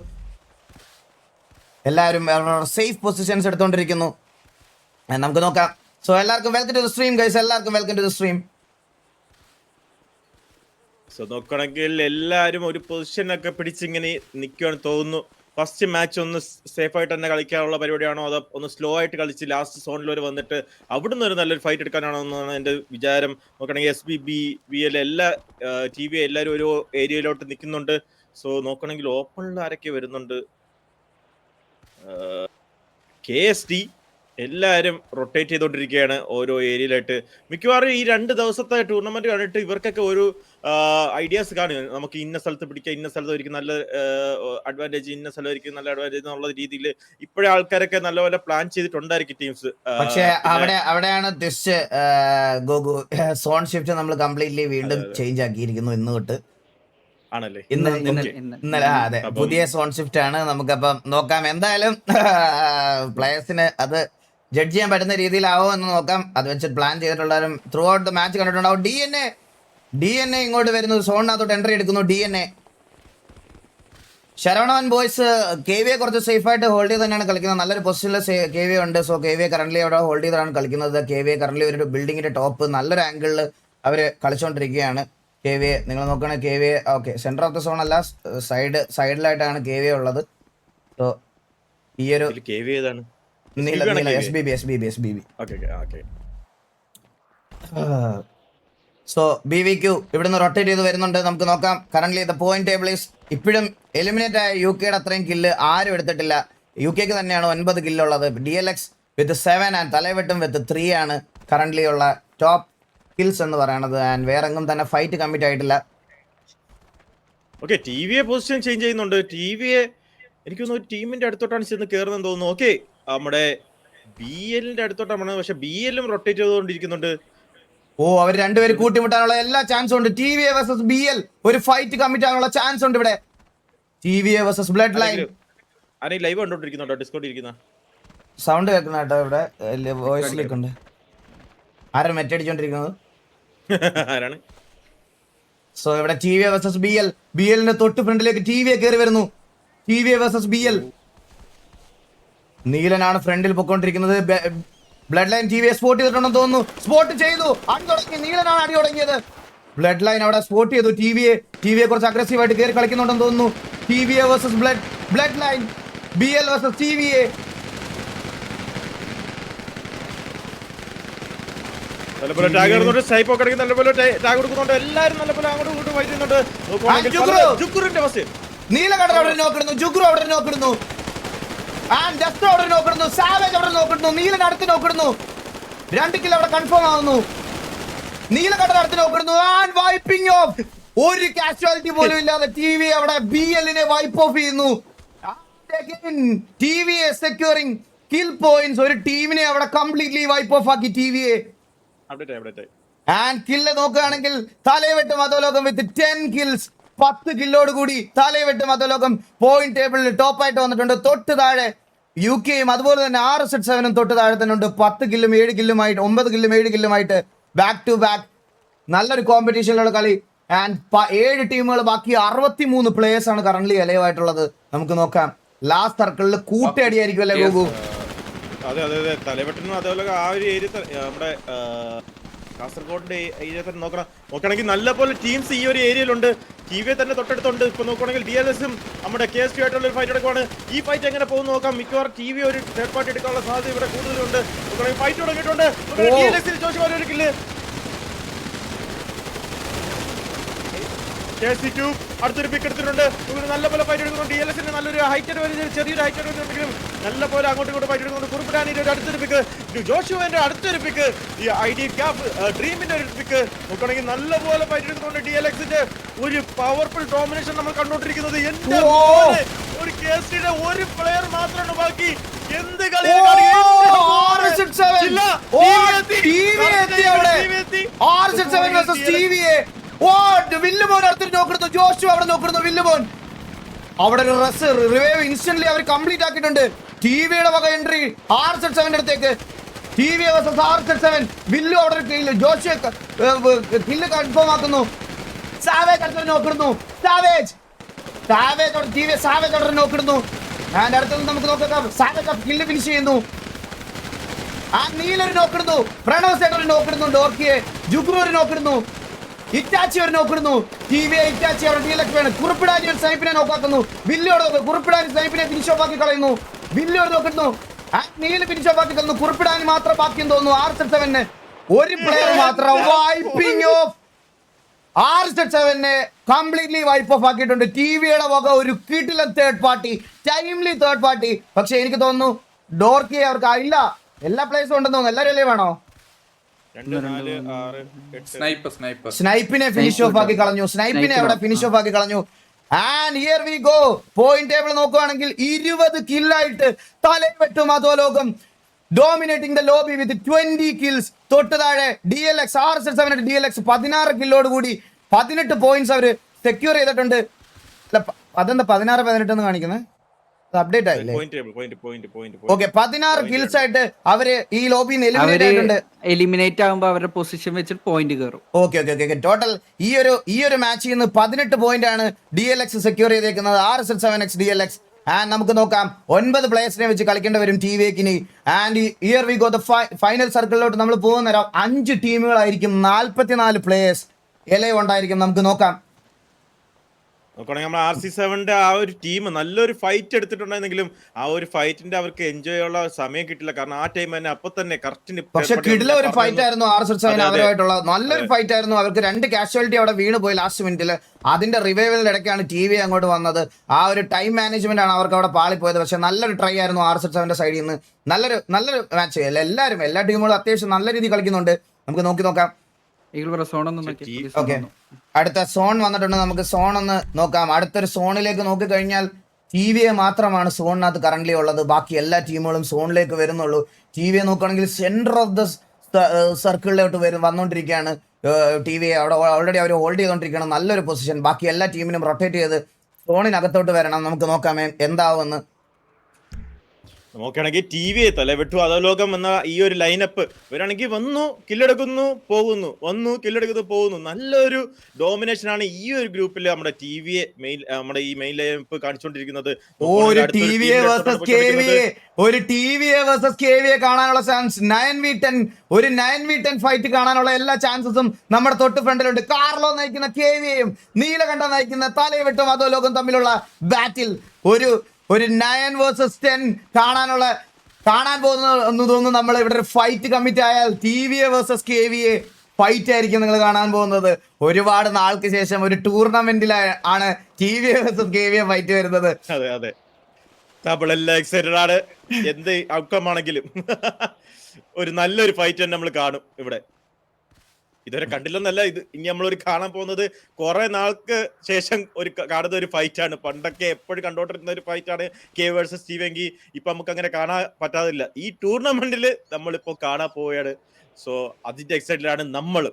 എല്ലാവരും സേഫ് പൊസിഷൻസ് എടുത്തുകൊണ്ടിരിക്കുന്നു. നമുക്ക് നോക്കാം. സോ എല്ലാവർക്കും welcome to the stream guys. എല്ലാവർക്കും welcome to the stream. So നോക്കണമെങ്കിൽ എല്ലാവരും ഒരു പൊസിഷനൊക്കെ പിടിച്ചിങ്ങനെ നിൽക്കുകയാണ് തോന്നുന്നു. ഫസ്റ്റ് മാച്ച് ഒന്ന് സേഫ് ആയിട്ട് തന്നെ കളിക്കാനുള്ള പരിപാടിയാണോ അതോ ഒന്ന് സ്ലോ ആയിട്ട് കളിച്ച് ലാസ്റ്റ് സോണിൽ വരെ വന്നിട്ട് അവിടുന്ന് ഒരു നല്ലൊരു ഫൈറ്റ് എടുക്കാനാണോ എന്നാണ് എൻ്റെ വിചാരം. നോക്കണമെങ്കിൽ SBB VL എല്ലാ TV എല്ലാവരും ഒരു ഏരിയയിലോട്ട് നിൽക്കുന്നുണ്ട്. സോ നോക്കണമെങ്കിൽ ഓപ്പണിൽ ആരൊക്കെ വരുന്നുണ്ട്. KST എല്ലാവരും റൊട്ടേറ്റ് ചെയ്തുകൊണ്ടിരിക്കുകയാണ് ഓരോ ഏരിയയിലായിട്ട്. മിക്കവാറും ഈ 2 ദിവസത്തെ ടൂർണമെന്റ് കണ്ടിട്ട് ഇവർക്കൊക്കെ ഒരു ഐഡിയാസ് കാണും. നമുക്ക് ഇന്ന സ്ഥലത്ത് പിടിക്കാം, ഇന്ന സ്ഥലത്ത് ഒരിക്കും നല്ല അഡ്വാൻറ്റേജ്, ഇന്ന സ്ഥലം ഒരിക്കും നല്ല അഡ്വാൻറ്റേജ് എന്നുള്ള രീതിയിൽ ഇപ്പോഴേ ആൾക്കാരൊക്കെ നല്ലപോലെ പ്ലാൻ ചെയ്തിട്ടുണ്ടായിരിക്കും ടീംസ്. പക്ഷേ അവിടെയാണ് സോൺ ഷിഫ്റ്റ് നമ്മൾ കംപ്ലീറ്റ്ലി വീണ്ടും ചേഞ്ച് ആക്കിയിരിക്കുന്നു ഇന്ന് തൊട്ട്. ആണല്ലേ? ഇന്നലെ അതെ, പുതിയ സോൺ ഷിഫ്റ്റ് ആണ്. നമുക്കപ്പം നോക്കാം എന്തായാലും പ്ലേയേഴ്സിന് അത് ജഡ്ജ് ചെയ്യാൻ പറ്റുന്ന രീതിയിലാവോ എന്ന് നോക്കാം. അത് വെച്ച് പ്ലാൻ ചെയ്തിട്ടുള്ളവരും ത്രൂ ഔട്ട് ദ മാച്ച് കണ്ടിട്ടുണ്ടാവും. DNA ഇങ്ങോട്ട് വരുന്നു, സോണിനകത്തോട്ട് എൻട്രി എടുക്കുന്നു. DNA ശരവണവൻ ബോയ്സ് KVയെ കുറച്ച് സേഫ് ആയിട്ട് ഹോൾഡ് ചെയ്ത് തന്നെയാണ് കളിക്കുന്നത്. നല്ലൊരു പൊസിഷനിൽ KV ഉണ്ട്. സോ KVയെ കറന്റ് അവിടെ ഹോൾഡ് ചെയ്താണ് കളിക്കുന്നത്. KVയെ കറന്റ് ഒരു ബിൽഡിങ്ങിന്റെ ടോപ്പ് നല്ലൊരു ആംഗിളിൽ അവർ കളിച്ചുകൊണ്ടിരിക്കുകയാണ്. KVയെ നിങ്ങൾ നോക്കുകയാണെങ്കിൽ KVയെ okay center of the zone അല്ല, സൈഡിലായിട്ടാണ് KVയെ ഉള്ളത്. സോ ഈ ഒരു SBB. സോ BVQ ഇവിടുന്ന് റൊട്ടേറ്റ് ചെയ്ത് വരുന്നുണ്ട്. നമുക്ക് നോക്കാം. Current the point table is ഇപ്പോഴും എലിമിനേറ്റ് ആയ UKയുടെ അത്രയും കില്ല് ആരും എടുത്തിട്ടില്ല. UKക്ക് തന്നെയാണ് 9 കില്ലുള്ളത്. DLX വിത്ത് 7 ആൻഡ് തലവെട്ടും വിത്ത് 3 ആണ് കറന്റ് ഉള്ള ടോപ്പ് കിൽസ് എന്ന് പറയണത്. ആൻഡ് വേറെ എങ്ങും തന്നെ ഫൈറ്റ് കമ്മിറ്റ് ആയിട്ടില്ല. ഓക്കെ, TVയെ പൊസിഷൻ ചേഞ്ച് ചെയ്യുന്നുണ്ട്. TVയെ എനിക്ക് തോന്നുന്നു ഒരു ടീമിന്റെ അടുത്തോട്ടാണ് ചെന്ന് കയറുന്നതെന്ന് തോന്നുന്നു. ഓക്കെ, നമ്മുടെ BLന്റെ അടുത്തോട്ടാണ്. പക്ഷെ BLും റൊട്ടേറ്റ് ചെയ്തുകൊണ്ടിരിക്കുന്നുണ്ട്. അവർ രണ്ടുപേരും കൂട്ടിമുട്ടാനുള്ള എല്ലാ ചാൻസും ഉണ്ട്. TVA വേഴ്സസ് BL ഒരു ഫൈറ്റ് കമ്മിറ്റ് ആകാനുള്ള ചാൻസ് ഉണ്ട് ഇവിടെ. TVA versus blood line. ആരെയും ലൈവ് കണ്ടോണ്ടിരിക്കുന്നുണ്ടോ ഡിസ്കോഡിൽ ഇരിക്കുന്ന? സൗണ്ട് കേൾക്കുന്ന കേട്ടോ ഇവിടെ വോയിസിലേക്ക് ഉണ്ട്. ആരാ മെറ്റടിച്ചോണ്ടിരിക്കുന്നത്? ആരാണ്? സോ ഇവിടെ TVA വേഴ്സസ് BL. BLന്റെ തൊട്ട് ഫ്രണ്ടിലേക്ക് TVA കയറി വരുന്നു. TVA versus BL. നീലനാണ് ഫ്രണ്ടിൽ പൊക്കോണ്ടിരിക്കുന്നത്. ബ്ലഡ് ലൈൻ TVA സ്പോട്ട് ചെയ്തിട്ടുണ്ടെന്ന് തോന്നുന്നു. സ്പോട്ട് ചെയ്തു, അടി തുടങ്ങി. നീലനാണ് അടി തുടങ്ങിയത്. ബ്ലഡ് ലൈൻ അവിടെ സ്പോട്ട് ചെയ്തു. TVA കുറച്ച് അഗ്രസീവ് ആയിട്ട് കയറി കളിക്കുന്നുണ്ടെന്ന് തോന്നുന്നു. TVA versus blood line. BL versus TVA. നല്ലപോലെ ടാഗ് ഇടുന്നുണ്ട്, സ്നൈപ്പ് ഒക്കെ അടിക്കും, നല്ലപോലെ ടാഗ് കൊടുക്കുന്നുണ്ട്. എല്ലാവരും നല്ലപോലെ അങ്ങോട്ടും ഇങ്ങോട്ടും ഫൈറ്റ് ചെയ്യുന്നുണ്ട്. ജുഗ്രുവിന്റെ അവസ്ഥ. നീലകടർ അവിടെ നോക്കിടുന്നു. ജുഗ്രു അവിടെ നോക്കിടുന്നു. ജസ്റ്റ് അവിടെ നോക്കിടുന്നു. സാവേജ് അവിടെ നോക്കിടുന്നു. നീലൻ അടുത്ത് നോക്കിടുന്നു. 2 കിൽ അവിടെ കൺഫേം ആവുന്നു. നീലകടർ അടുത്ത് നോക്കിടുന്നു. Wiping off. ഒരു കാഷ്വാലിറ്റി പോലും ഇല്ലാതെ TVA അവിടെ BLനെ വൈപ്പ് ഓഫ് ചെയ്യുന്നു. TVA securing kill points. ഒരു ടീമിനെ അവിടെ കംപ്ലീറ്റ്ലി വൈപ്പ് ഓഫ് ആക്കി TVA. ആൻഡ് കില്ല് നോക്കുകയാണെങ്കിൽ തലയെവെട്ടും അധോലോകം വിത്ത് 10 കിൽസ്. 10 കില്ലോട് കൂടി തലയെവെട്ടും അധോലോകം പോയിന്റ് ടേബിളിൽ ടോപ്പായിട്ട് വന്നിട്ടുണ്ട്. തൊട്ട് താഴെ UK-യും അതുപോലെ തന്നെ RZ7 തൊട്ട് താഴെ തന്നെ ഉണ്ട്. 10 കില്ലും 7 കില്ലുമായിട്ട് 9 കില്ലും 7 കില്ലുമായിട്ട് ബാക്ക് ടു ബാക്ക് നല്ലൊരു കോമ്പറ്റീഷനിലുള്ള കളി. ആൻഡ് 7 ടീമുകൾ, ബാക്കി 63 പ്ലേയേഴ്സ് ആണ് കറന്റ് അലൈവ് ആയിട്ടുള്ളത്. നമുക്ക് നോക്കാം. ലാസ്റ്റ് സർക്കിളിൽ കൂട്ടയടിയായിരിക്കും അല്ലേ ഗോകു? അതെ അതെ അതെ, തലവെട്ടുന്നു. അതേപോലെ ആ ഒരു ഏരിയ നമ്മുടെ കാസർഗോഡിന്റെ ഏരിയ തന്നെ നോക്കണമെങ്കിൽ നല്ലപോലെ ടീംസ് ഈ ഒരു ഏരിയയിലുണ്ട്. TVA തന്നെ തൊട്ടടുത്തുണ്ട്. ഇപ്പൊ നോക്കുകയാണെങ്കിൽ DLS-ഉം നമ്മുടെ KST ആയിട്ടുള്ള ഒരു ഫൈറ്റ് എടുക്കുവാണ്. ഈ ഫൈറ്റ് എങ്ങനെ പോകുന്നു നോക്കാം. മിക്കവാറും TVA ഒരു തേർഡ് പാർട്ടി എടുക്കാനുള്ള സാധ്യത ഇവിടെ കൂടുതലുണ്ട്. നോക്കുകയാണെങ്കിൽ ഫൈറ്റ് തുടങ്ങിയിട്ടുണ്ട്. DLS-ൽ ചോദിച്ചു ഒരു കില്ല്. KST അടുത്തൊരു പിക്ക് എടുത്തിട്ടുണ്ട്. നല്ലപോലെ ഫൈറ്റ് എടുക്കുന്നുണ്ട്. DLS-ന് നല്ലൊരു ഹൈറ്റ് വരുന്നത്, ചെറിയൊരു ഹൈറ്റ് വരുന്നുണ്ടെങ്കിലും നല്ലപോലെ അങ്ങോട്ടും ഇങ്ങോട്ട് ഫൈറ്റ് എടുക്കുന്നുണ്ട്. കുറുപ്പിടാനിന്റെ ഒരു അടുത്തൊരു പിക്ക്, ജോഷുവിന്റെ അടുത്തൊരു പിക്ക്, ഈ ID ക്യാപ് ഡ്രീമിന്റെ ഒരു പിക്ക്. നോക്കുകയാണെങ്കിൽ നല്ലപോലെ ഫൈറ്റ് എടുക്കുന്നുണ്ട്. DLX-ന്റെ ഒരു പവർഫുൾ ഡോമിനേഷൻ നമ്മൾ കണ്ടോണ്ടിരിക്കുന്നത്. എന്റെ ഒരു KSTയുടെ ഒരു പ്ലെയർ മാത്രമാണ് ബാക്കി. എന്ത് കളിയാണ്! വില്ലുമോൻ അടുത്ത് നോക്കുന്നു. ജോഷു അവിടെ നോക്കുന്നു. വില്ലുമോൻ അവിടെ ഒരു റിവൈവ് ഇൻസ്റ്റന്റ്ലി അവർ കംപ്ലീറ്റ് ആക്കിയിട്ടുണ്ട്. TVയുടെ വക എൻട്രി RZ7 അടുത്തേക്ക്. TVA versus RZ7. വില്ലു അവിടെ കില്ല്, ജോഷു കില്ല് കൺഫേം ആക്കുന്നു. സാവേജ് അടുത്ത് നോക്കുന്നു. സാവേജ് അവിടെ TVA സാവേജ് അവിടെ നോക്കിടുന്നു. ആൻഡ് അടുത്തത് നമുക്ക് നോക്കാം. സാവേജ് കില്ല് ഫിനിഷ് ചെയ്യുന്നു. നീലൊരു നോക്കിടുന്നു. പ്രണവ് സേട്ടർ നോക്കിടുന്നു. ഡോർക്കിയെ ജുഗ്രു ഒരു നോക്കിടുന്നു. ഇറ്റാച്ചി ഒരു നോക്കിടുന്നു. TVA ഇറ്റാച്ചി അവിടെ DLX വേണം. കുറുപ്പിടാനി ഒരു സ്നൈപ്പിനെ നോക്കാക്കുന്നു. വില്ലോട് നോക്കുക. കുറുപ്പിടാനി സ്നൈപ്പിനെ ഫിനിഷ് ഓഫ് ആക്കി കളയുന്നു. വില്ലോട് നോക്കിടുന്നു. നീല് ഫിനിഷ് ഓഫ് ആക്കി കളയുന്നു. കുറുപ്പിടാനി മാത്രം ബാക്കിയെന്ന് തോന്നുന്നു. RZ7 ഒരു പ്ലെയർ മാത്രം wiping of. RZ7 completely wipe of ആക്കിയിട്ടുണ്ട്. TVയുടെ വക ഒരു കിടിലൻ third party, timely third party. പക്ഷെ എനിക്ക് തോന്നുന്നു ഡോർക്കി അവർക്ക് ഇല്ല. എല്ലാ പ്ലേസും ഉണ്ടെന്ന് തോന്നുന്നു. എല്ലാവരും അല്ലേ വേണോ? സ്നൈപ്പിനെ ഫിനിഷ് ഓഫ് ആക്കി കളഞ്ഞു. സ്നൈപ്പിനെ അവിടെ ഫിനിഷ് ഓഫ് ആക്കി കളഞ്ഞു. And here we go. Point table നോക്കുകയാണെങ്കിൽ 20 കില്ലായിട്ട് തലവെട്ടും അധോലോകം dominating the lobby with 20 kills. തൊട്ട് താഴെ DLX RZ7 DLX 16 കില്ലോട് കൂടി 18 പോയിന്റ്സ് അവര് സെക്യൂർ ചെയ്തിട്ടുണ്ട്. അതെന്താ 16-18 എന്ന് കാണിക്കുന്നത്? അപ്ഡേറ്റ് ആയില്ലേ? ഓക്കെ, 16 കിൽസ് ആയിട്ട് അവര് ഈ ലോബിയിൽ എലിമിനേറ്റ് ആകുമ്പോൾ അവരുടെ പൊസിഷൻ വെച്ചിട്ട് പോയിന്റ് കയറും. ഓക്കെ. ടോട്ടൽ ഈ ഒരു മാച്ചിൽ നിന്ന് 18 പോയിന്റ് ആണ് DLX സെക്യൂർ ചെയ്തേക്കുന്നത്. RZ7X DLX. ആൻഡ് നമുക്ക് നോക്കാം. 9 പ്ലേയേഴ്സിനെ വെച്ച് കളിക്കേണ്ടി വരും TVക്കിനി. And here we go the final സർക്കിളിലോട്ട് നമ്മൾ പോകുന്ന നേരം 5 ടീമുകളായിരിക്കും. 44 പ്ലേയേഴ്സ് എലൈവ് ഉണ്ടായിരിക്കും. നമുക്ക് നോക്കാം. നോക്കുകയാണെങ്കിൽ നമ്മൾ RC7ന്റെ ആ ഒരു ടീം നല്ലൊരു ഫൈറ്റ് എടുത്തിട്ടുണ്ടെങ്കിലും ആ ഒരു ഫൈറ്റിന്റെ അവർക്ക് എൻജോയ് ഉള്ള സമയം കിട്ടില്ല. കാരണം ആ ടൈം തന്നെ അപ്പൊ തന്നെ കറക്റ്റിന്. പക്ഷെ കിടില ഒരു ഫൈറ്റ് ആയിരുന്നു RZ7 അവരുമായിട്ടുള്ള. നല്ലൊരു ഫൈറ്റ് ആയിരുന്നു. അവർക്ക് 2 കാഷ്വാലിറ്റി അവിടെ വീണ് പോയി ലാസ്റ്റ് മിനിറ്റിൽ. അതിന്റെ റിവൈവലിന്റെ ഇടയ്ക്കാണ് TV അങ്ങോട്ട് വന്നത്. ആ ഒരു ടൈം മാനേജ്മെന്റ് ആണ് അവർക്ക് അവിടെ പാളിപ്പോയത്. പക്ഷെ നല്ലൊരു ട്രൈ ആയിരുന്നു RZ7ന്റെ സൈഡിൽ നിന്ന്. നല്ലൊരു മാച്ച്. എല്ലാ ടീമുകളും അത്യാവശ്യം നല്ല രീതിയിൽ കളിക്കുന്നുണ്ട്. നമുക്ക് നോക്കാം. അടുത്ത സോൺ വന്നിട്ടുണ്ട്. നമുക്ക് സോൺ ഒന്ന് നോക്കാം. അടുത്തൊരു സോണിലേക്ക് നോക്കിക്കഴിഞ്ഞാൽ TVA മാത്രമാണ് സോണിനകത്ത് കറന്റ് ഉള്ളത്. ബാക്കി എല്ലാ ടീമുകളും സോണിലേക്ക് വരുന്നുള്ളൂ. TVA നോക്കുകയാണെങ്കിൽ സെന്റർ ഓഫ് ദ സർക്കിളിലോട്ട് വന്നുകൊണ്ടിരിക്കുകയാണ്. TVA അവിടെ ഓൾറെഡി അവർ ഹോൾഡ് ചെയ്തുകൊണ്ടിരിക്കുകയാണ്. നല്ലൊരു പൊസിഷൻ. ബാക്കി എല്ലാ ടീമിനും റൊട്ടേറ്റ് ചെയ്ത് സോണിനകത്തോട്ട് വരണം, നമുക്ക് നോക്കാം എന്താവുമെന്ന്. നോക്കുകയാണെങ്കിൽ ടി വി തലവെട്ടു അധോലോകം എന്ന ഈ ഒരു ലൈനപ്പ് ഇവരാണെങ്കിൽ വന്നു കില്ലെടുക്കുന്നു പോകുന്നു, വന്നു കില്ലെടുക്കുന്നു പോകുന്നു. നല്ലൊരു ഡോമിനേഷൻ ആണ് ഈ ഒരു ഗ്രൂപ്പിൽ നമ്മുടെ ടി വിയെ നമ്മുടെ ഈ മെയിൻ ലൈനപ്പ് കാണിച്ചുകൊണ്ടിരിക്കുന്നത്. ഒരു T V versus K V കാണാനുള്ള ചാൻസ് 9v10 ഒരു 9v10 ഫൈറ്റ് കാണാനുള്ള എല്ലാ ചാൻസസും നമ്മുടെ തൊട്ട് ഫ്രണ്ടിലുണ്ട്. കാർലോ നയിക്കുന്ന കെ വിയെയും നീലകണ്ഠ നയിക്കുന്ന തലവെട്ടും അധോലോകം തമ്മിലുള്ള ബാറ്റിൽ ഒരു 9 vs 10 കാണാൻ പോകുന്ന തോന്നുന്നു. നമ്മൾ ഇവിടെ ഒരു ഫൈറ്റ് കമ്മിറ്റ് ആയാൽ T V versus K V fight ആയിരിക്കും നിങ്ങൾ കാണാൻ പോകുന്നത്. ഒരുപാട് നാൾക്ക് ശേഷം ഒരു ടൂർണമെന്റിലാണ് T V versus K V fight വരുന്നത്. അതെ അതെ, നമ്മളെല്ലാം എക്സൈറ്റഡ് ആണ്. എന്ത് ഔട്ട്കം ആണെങ്കിലും ഒരു നല്ലൊരു ഫൈറ്റ് തന്നെ നമ്മൾ കാണും ഇവിടെ. ഇതുവരെ കണ്ടില്ലെന്നല്ല, ഇത് ഇനി നമ്മളൊരു കാണാൻ പോകുന്നത് കുറെ നാൾക്ക് ശേഷം കാണുന്ന ഒരു ഫൈറ്റ് ആണ്. പണ്ടൊക്കെ എപ്പോഴും കണ്ടോണ്ടിരുന്ന ഒരു ഫൈറ്റ് ആണ് കെ വേഴ്സസ് ടി വി. എങ്കിൽ ഇപ്പൊ നമുക്ക് അങ്ങനെ കാണാൻ പറ്റാതില്ല. ഈ ടൂർണമെന്റിൽ നമ്മളിപ്പോ കാണാൻ പോവുകയാണ്. സോ അതിന്റെ എക്സൈറ്റഡ് ആണ് നമ്മൾ.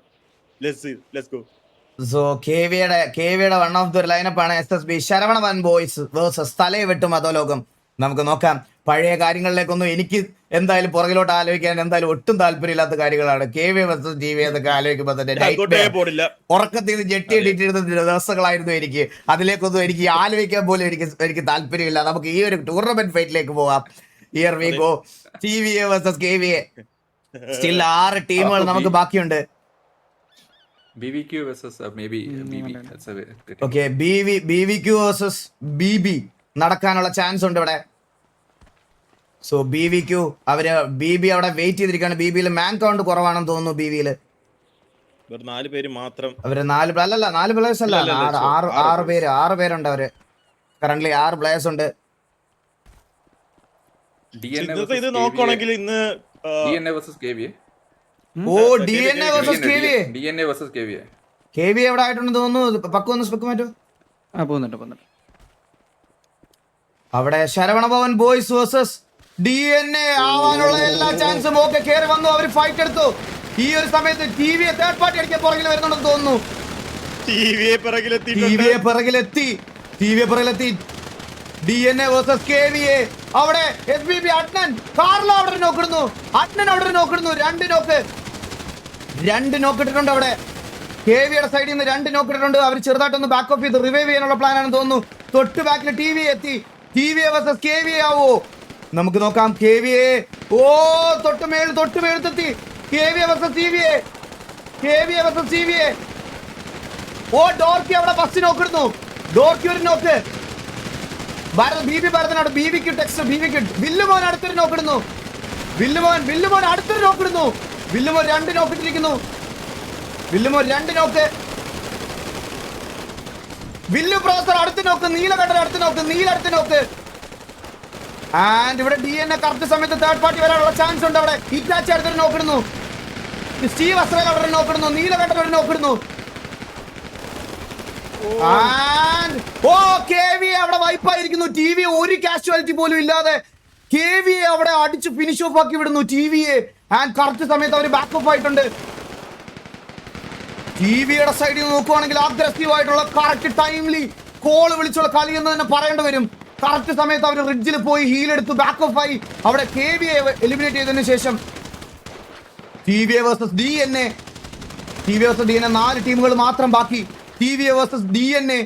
Let's go. സോ കെ വിയുടെ വൺ ഓഫ് ദ ലൈനപ്പ് ആണ് SSB ശരവണവൻ ബോയ്സ് വേഴ്സസ് തലവെട്ടും അധോലോകം. നമുക്ക് നോക്കാം. പഴയ കാര്യങ്ങളിലേക്കൊന്നും എനിക്ക് എന്തായാലും പുറകിലോട്ട് ആലോചിക്കാൻ എന്തായാലും ഒട്ടും താല്പര്യമില്ലാത്ത കാര്യങ്ങളാണ്. K V versus T V എന്നൊക്കെ ആലോചിക്കുമ്പോൾ തന്നെ ഉറക്കത്തിൽ ജെട്ടിയിട്ടിരുന്ന ദിവസങ്ങളായിരുന്നു എനിക്ക്. അതിലേക്കൊന്നും എനിക്ക് ആലോചിക്കാൻ പോലും എനിക്ക് താല്പര്യമില്ല. നമുക്ക് ഈ ഒരു ടൂർണമെന്റ് ഫൈറ്റിലേക്ക് പോകാം. Here we go. T V versus K V. Still 6 ടീമുകൾ നമുക്ക് ബാക്കിയുണ്ട്. BVQ versus maybe BB. That's a good. Okay, BVQ versus BB നടക്കാനുള്ള ചാൻസ് ഉണ്ട് ഇവിടെ. സോ BVQ BB അവിടെ വെയിറ്റ് ചെയ്തിരിക്കുകയാണ്. BB മാൻ കൗണ്ട് കുറവാണെന്ന് തോന്നുന്നു. BB 4 പേര് മാത്രം. അവര് 4 പ്ലേയേഴ്സ് അല്ല, 6 പേരുണ്ട്. അവര് കറന്റ് 6 പ്ലേയേഴ്സ് ഉണ്ട്. ഇത് നോക്കുകയാണെങ്കിൽ ഇന്ന് DNA versus KVA. ഓ DNA versus KVA. DNA versus KVA. KVA എവിടെ ആയിട്ടുണ്ടെന്ന് തോന്നുന്നു. പക്ക ഒന്ന് സ്പെക്ക് മാറ്റൂ. പോകുന്നുണ്ട്. അവിടെ ശരവണഭവൻ ബോയ്സ് വേഴ്സസ് DNA ആവാനുള്ള എല്ലാ ചാൻസും ഒക്കെ കയറി വന്നു. അവർ ഫൈറ്റ് എടുത്തു. ഈ ഒരു സമയത്ത് ടിവിയെ തേർഡ് പാർട്ടി അടിക്കാൻ പുറകിൽ വരുന്നുണ്ടെന്ന് തോന്നുന്നു. ടിവിയെ പിറകിലെത്തി. DNA versus KVA. അവിടെ SBB അഡ്നൻ കാർലോ അവിടെ നോക്കിടുന്നു. രണ്ട് നോക്ക് ഇട്ടിട്ടുണ്ട്. അവിടെ KVയുടെ സൈഡിൽ നിന്ന് 2 നോക്ക് ഇട്ടിട്ടുണ്ട്. അവർ ചെറുതായിട്ടൊന്ന് ബാക്ക് ഓഫ് ചെയ്ത് റിവൈവ് ചെയ്യാനുള്ള പ്ലാൻ ആണെന്ന് തോന്നുന്നു. തൊട്ട് ബാക്കിൽ ടിവി എത്തി. ടിവിയെ വേഴ്സസ് KVA ആവോ? നമുക്ക് നോക്കാം. KVA തൊട്ട് മേളത്തെത്തി. KVA versus TVA. ഡോർക്കി അവിടെ ഫസ്റ്റ് നോക്കിടുന്നു. ഡോർക്കി ഒരു നോക്ക്. ഭരതനാണ്. BVQ text. വില്ലുമോൻ അടുത്തൊരു നോക്കിടുന്നു. വില്ലുമോൻ അടുത്തൊരു നോക്കിടുന്നു. വില്ലുമോൻ 2 നോക്കിട്ടിരിക്കുന്നു. വില്ലു പ്രോസർ അടുത്ത് നോക്ക്. നീലകണ്ഠൻ അടുത്ത് നോക്ക്. ആൻഡ് ഇവിടെ DNA കറക്റ്റ് സമയത്ത് തേർഡ് പാർട്ടി വരാനുള്ള ചാൻസ് ഉണ്ട്. അവിടെ ഇറ്റാച്ചി അടുത്തൊരു നോക്കിടുന്നു. സ്റ്റീവ് അസ്രേൽ അവിടെ നോക്കിടുന്നു. നീലകണ്ഠൻ ഒരു നോക്കിടുന്നു. KVA അവിടെ വൈപ്പായിരിക്കുന്നു. ടിവി ഒരു കാഷ്വാലിറ്റി പോലും ഇല്ലാതെ KVA അവിടെ അടിച്ച് ഫിനിഷ് ഓഫ് ആക്കി വിടുന്നു ടിവിയെ. ആൻഡ് കറക്റ്റ് സമയത്ത് അവർ ബാക്കപ്പ് ആയിട്ടുണ്ട്. ടിവിയുടെ സൈഡിൽ നോക്കുവാണെങ്കിൽ അഗ്രസീവ് ആയിട്ടുള്ള കറക്റ്റ് ടൈംലി കോള് വിളിച്ചുള്ള കളി എന്ന് തന്നെ പറയേണ്ടി വരും. കറക്റ്റ് സമയത്ത് അവർ റിഡ്ജിൽ പോയി ഹീൽ എടുത്ത് ബാക്കപ്പ് ആയി അവിടെ KVA എലിമിനേറ്റ് ചെയ്തതിനു ശേഷം TVA വേഴ്സസ് DNA 4 ടീമുകൾ മാത്രം ബാക്കി. TVA വേഴ്സസ് DNA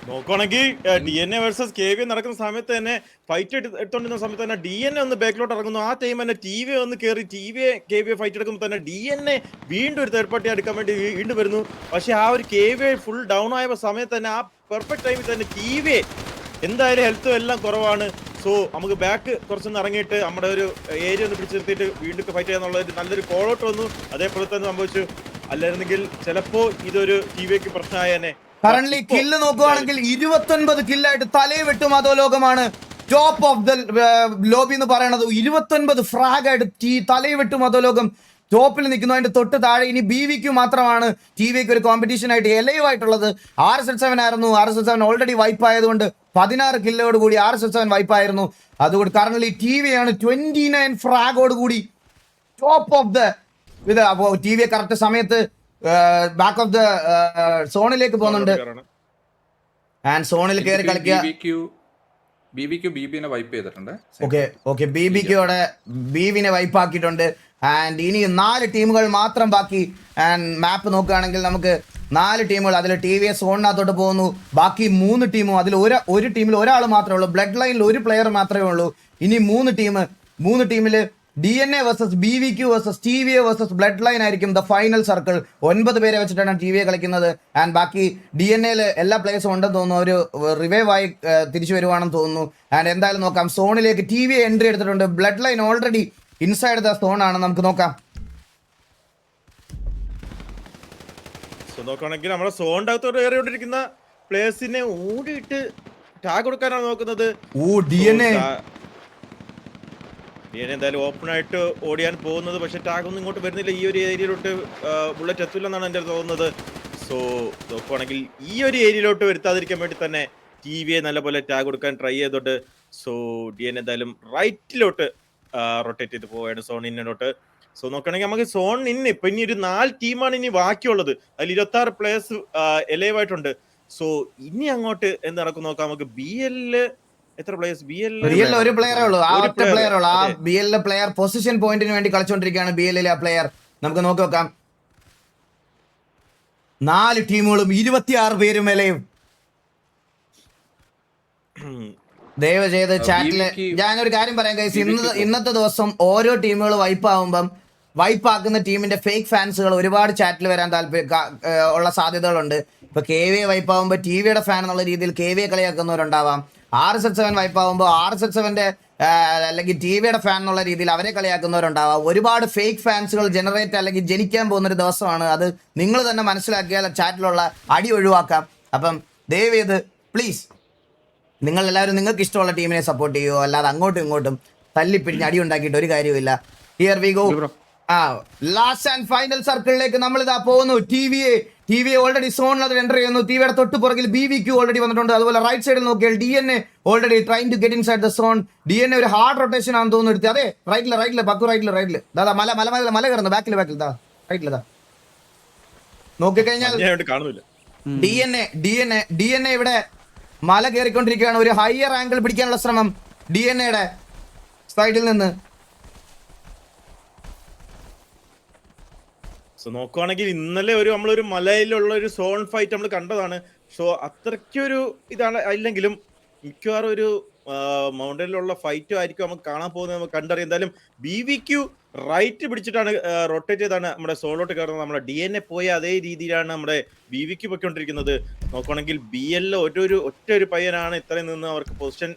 നോക്കുകയാണെങ്കിൽ DNA വേഴ്സസ് KVA നടക്കുന്ന സമയത്ത് തന്നെ ഫൈറ്റ് എടുത്തോണ്ടിരുന്ന സമയത്ത് തന്നെ DNA ഒന്ന് ബാക്കിലോട്ട് ഇറങ്ങുന്നു. ആ ടൈം തന്നെ TVA ഒന്ന് കയറി KVA ഫൈറ്റ് എടുക്കുമ്പോൾ തന്നെ DNA വീണ്ടും ഒരു തേർഡ് പാർട്ടി എടുക്കാൻ വേണ്ടി വീണ്ടും വരുന്നു. പക്ഷെ ആ ഒരു KVA ഫുൾ ഡൗൺ ആയ സമയത്ത് തന്നെ ആ പെർഫെക്റ്റ് ടൈമിൽ തന്നെ TVA എന്തായാലും ഹെൽത്തും എല്ലാം കുറവാണ്. സോ നമുക്ക് ബാക്ക് കുറച്ചൊന്ന് ഇറങ്ങിയിട്ട് നമ്മുടെ ഒരു ഏരിയ ഒന്ന് പിടിച്ചു നിർത്തിയിട്ട് വീണ്ടും ഫൈറ്റ് ചെയ്യാന്നുള്ള ഒരു നല്ലൊരു കോൾ ഔട്ട് വന്നു. അതേപോലെ തന്നെ സംഭവിച്ചു. അല്ലായിരുന്നെങ്കിൽ ചിലപ്പോ ഇതൊരു TVക്ക് പ്രശ്നമായേനെ. കറന്റ് കില്ല് നോക്കുകയാണെങ്കിൽ 29 കില്ലായിട്ട് തലവെട്ടും അധോലോകമാണ് ടോപ്പ് ഓഫ് ദ ലോബി എന്ന് പറയുന്നത്. 29 ഫ്രാഗ് ആയിട്ട് തലവെട്ടും അധോലോകം ടോപ്പിൽ നിൽക്കുന്നു. അതിന്റെ തൊട്ട് താഴെ ഇനി BVQ മാത്രമാണ് TVക്ക് ഒരു കോമ്പറ്റീഷൻ ആയിട്ട് എലൈവ് ആയിട്ടുള്ളത്. RSL7 ആയിരുന്നു. RSL7 ഓൾറെഡി വൈപ്പ് ആയതുകൊണ്ട് 16 കില്ലോട് കൂടി RSL7 വൈപ്പ് ആയിരുന്നു. അതുകൊണ്ട് കറന്റ് TV ആണ് 29 ഫ്രാഗോട് കൂടി ടോപ്പ് ഓഫ് ദ ഇത്. അപ്പോൾ TVA കറക്റ്റ് സമയത്ത് ബാക്ക് ഓഫ് ദ സോണിലേക്ക് പോകുന്നുണ്ട്. ആൻഡ് സോണിൽ കയറി കളിക്കുക. BBQ BB-നെ വൈപ്പ് ചെയ്തിട്ടുണ്ട്. ഓക്കെ BBQയോടെ BB-നെ വൈപ്പ് ആക്കിയിട്ടുണ്ട്. ആൻഡ് ഇനി 4 ടീമുകൾ മാത്രം ബാക്കി. ആൻഡ് മാപ്പ് നോക്കുകയാണെങ്കിൽ നമുക്ക് 4 ടീമുകൾ, അതിൽ TVS സോണിനകത്തോട്ട് പോകുന്നു. ബാക്കി 3 ടീമും, അതിൽ ഒരു ടീമിൽ ഒരാൾ മാത്രമേ ഉള്ളൂ. ബ്ലഡ് ലൈനിൽ ഒരു പ്ലെയർ മാത്രമേ ഉള്ളൂ. ഇനി 3 ടീമിൽ DNA versus BBQ versus TVA versus blood line ആയിരിക്കും ദ ഫൈനൽ സർക്കിൾ. 9 പേരെ വെച്ചിട്ടാണ് TVA കളിക്കുന്നത്. ആൻഡ് ബാക്കി DNAയിൽ എല്ലാ പ്ലേയേഴ്സും ഉണ്ടെന്ന് തോന്നുന്നു. ഒരു റിവൈവ് ആയി തിരിച്ചു വരുവാണെന്ന് തോന്നുന്നു. ആൻഡ് എന്തായാലും നോക്കാം. സോണിലേക്ക് TVA എൻട്രി എടുത്തിട്ടുണ്ട്. Blood line already inside the zone ആണ്. നമുക്ക് നോക്കാം. നോക്കുകയാണെങ്കിൽ നമ്മുടെ സോണിന്റെ അകത്തോട്ട് കയറിക്കൊണ്ടിരിക്കുന്ന പ്ലേയേഴ്സിനെ ഓടിയിട്ട് ടാഗ് കൊടുക്കാനാണ് നോക്കുന്നത്. DNA എന്തായാലും ഓപ്പൺ ആയിട്ട് ഓടിയാൻ പോകുന്നത്. പക്ഷെ ടാഗ് ഒന്നും ഇങ്ങോട്ട് വരുന്നില്ല. ഈ ഒരു ഏരിയയിലോട്ട് ബുള്ളറ്റ് എത്തില്ലെന്നാണ് എൻ്റെ തോന്നുന്നത്. സോ നോക്കുവാണെങ്കിൽ ഈ ഒരു ഏരിയയിലോട്ട് വരുത്താതിരിക്കാൻ വേണ്ടി തന്നെ TVA നല്ലപോലെ ടാഗ് കൊടുക്കാൻ ട്രൈ ചെയ്തോട്ട്. സോ DNA എന്തായാലും റൈറ്റിലോട്ട് റൊട്ടേറ്റ് ചെയ്ത് പോവുകയാണ് സോൺ ഇന്നോട്ട്. സോ നോക്കുകയാണെങ്കിൽ നമുക്ക് സോൺ ഇന്ന് ഇപ്പൊ ഇനി ഒരു 4 ടീമാണ് ഇനി ബാക്കിയുള്ളത്. അതിൽ 26 പ്ലേയേഴ്സ് എലൈവ് ആയിട്ടുണ്ട്. സോ ഇനി അങ്ങോട്ട് എന്ത് നടക്കും നോക്കാം. നമുക്ക് BL എത്ര പ്ലേയേഴ്സ്? BL ഒരു പ്ലെയറേ ഉള്ളൂ. ആ ഒറ്റ പ്ലെയർ ഉള്ളൂ. ആ BL പ്ലെയർ പൊസിഷൻ പോയിന്റിന് വേണ്ടി കളിച്ചുകൊണ്ടിരിക്കുകയാണ്. BL ആ പ്ലെയർ നമുക്ക് നോക്കാം. 4 ടീമുകളും 26 പേരും എലൈവ്. ദയവ് ചെയ്ത് ചാറ്റില് ഞാനൊരു കാര്യം പറയാം ഗൈസ്. ഇന്നത്തെ ദിവസം ഓരോ ടീമുകൾ വൈപ്പ് ആക്കുന്ന ടീമിന്റെ ഫേക്ക് ഫാൻസുകൾ ഒരുപാട് ചാറ്റിൽ വരാൻ ഉള്ള സാധ്യതകളുണ്ട്. ഇപ്പൊ KVA വൈപ്പ് ആകുമ്പോൾ TVയുടെ ഫാൻ എന്നുള്ള രീതിയിൽ KVA കളിയാക്കുന്നവരുണ്ടാവാം. RZ7 വൈപ്പ് ആകുമ്പോൾ RZ7ന്റെ അല്ലെങ്കിൽ TVയുടെ ഫാൻ എന്നുള്ള രീതിയിൽ അവരെ കളിയാക്കുന്നവരുണ്ടാവാം. ഒരുപാട് ഫേക്ക് ഫാൻസുകൾ അല്ലെങ്കിൽ ജനിക്കാൻ പോകുന്നൊരു ദിവസമാണ്. അത് നിങ്ങൾ തന്നെ മനസ്സിലാക്കിയാൽ ചാറ്റിലുള്ള അടി ഒഴിവാക്കാം. അപ്പം ദയവ് ചെയ്ത് പ്ലീസ് നിങ്ങളെല്ലാവരും നിങ്ങൾക്ക് ഇഷ്ടമുള്ള ടീമിനെ സപ്പോർട്ട് ചെയ്യുമോ, അല്ലാതെ അങ്ങോട്ടും ഇങ്ങോട്ടും തല്ലിപ്പിടിഞ്ഞ് അടി ഉണ്ടാക്കിയിട്ട് ഒരു കാര്യമില്ല. Here we go. Last and final സർക്കിളിലേക്ക് നമ്മൾ ഇതാ പോകുന്നു. TVA ഓൾറെഡി സോണിൽ എൻ്റർ ചെയ്യുന്നു. TVയുടെ തൊട്ട് പുറകിൽ BBQ ഓൾറെഡി വന്നിട്ടുണ്ട്. അതുപോലെ റൈറ്റ് സൈഡിൽ നോക്കിയാൽ DNA already trying to get inside the zone. DNA ഒരു ഹാർഡ് റൊട്ടേഷൻ ആണെന്ന് തോന്നുന്നു എടുത്ത്. അതെ റൈറ്റില് പക്കു റൈറ്റില് ദാ മല കയറുന്നു. ബാക്കിൽ ദാ റൈറ്റില് നോക്കിക്കഴിഞ്ഞാൽ DNA ഇവിടെ മല കയറിക്കൊണ്ടിരിക്കുകയാണ്. ഒരു ഹയർ ആംഗിൾ പിടിക്കാനുള്ള ശ്രമം DNAയുടെ സൈഡിൽ നിന്ന്. സോ നോക്കുവാണെങ്കിൽ ഇന്നലെ നമ്മളൊരു മലയിലുള്ള ഒരു സോൺ ഫൈറ്റ് നമ്മൾ കണ്ടതാണ്. സോ അത്രയ്ക്കൊരു ഇതാണ് ഇല്ലെങ്കിലും മിക്കവാറും ഒരു മൗണ്ടനിലുള്ള ഫൈറ്റും ആയിരിക്കും നമുക്ക് കാണാൻ പോകുന്നത്. നമുക്ക് കണ്ടറിയാം. എന്തായാലും BBQ റൈറ്റ് പിടിച്ചിട്ടാണ് റൊട്ടേറ്റ് ചെയ്താണ് നമ്മുടെ സോളോട്ട് കയറുന്നത്. നമ്മുടെ DNA പോയ അതേ രീതിയിലാണ് നമ്മുടെ BBQ പൊയ്ക്കൊണ്ടിരിക്കുന്നത്. നോക്കുകയാണെങ്കിൽ BL ഒറ്റ ഒരു പയ്യനാണ് ഇത്രയും നിന്ന് അവർക്ക് പൊസിഷൻ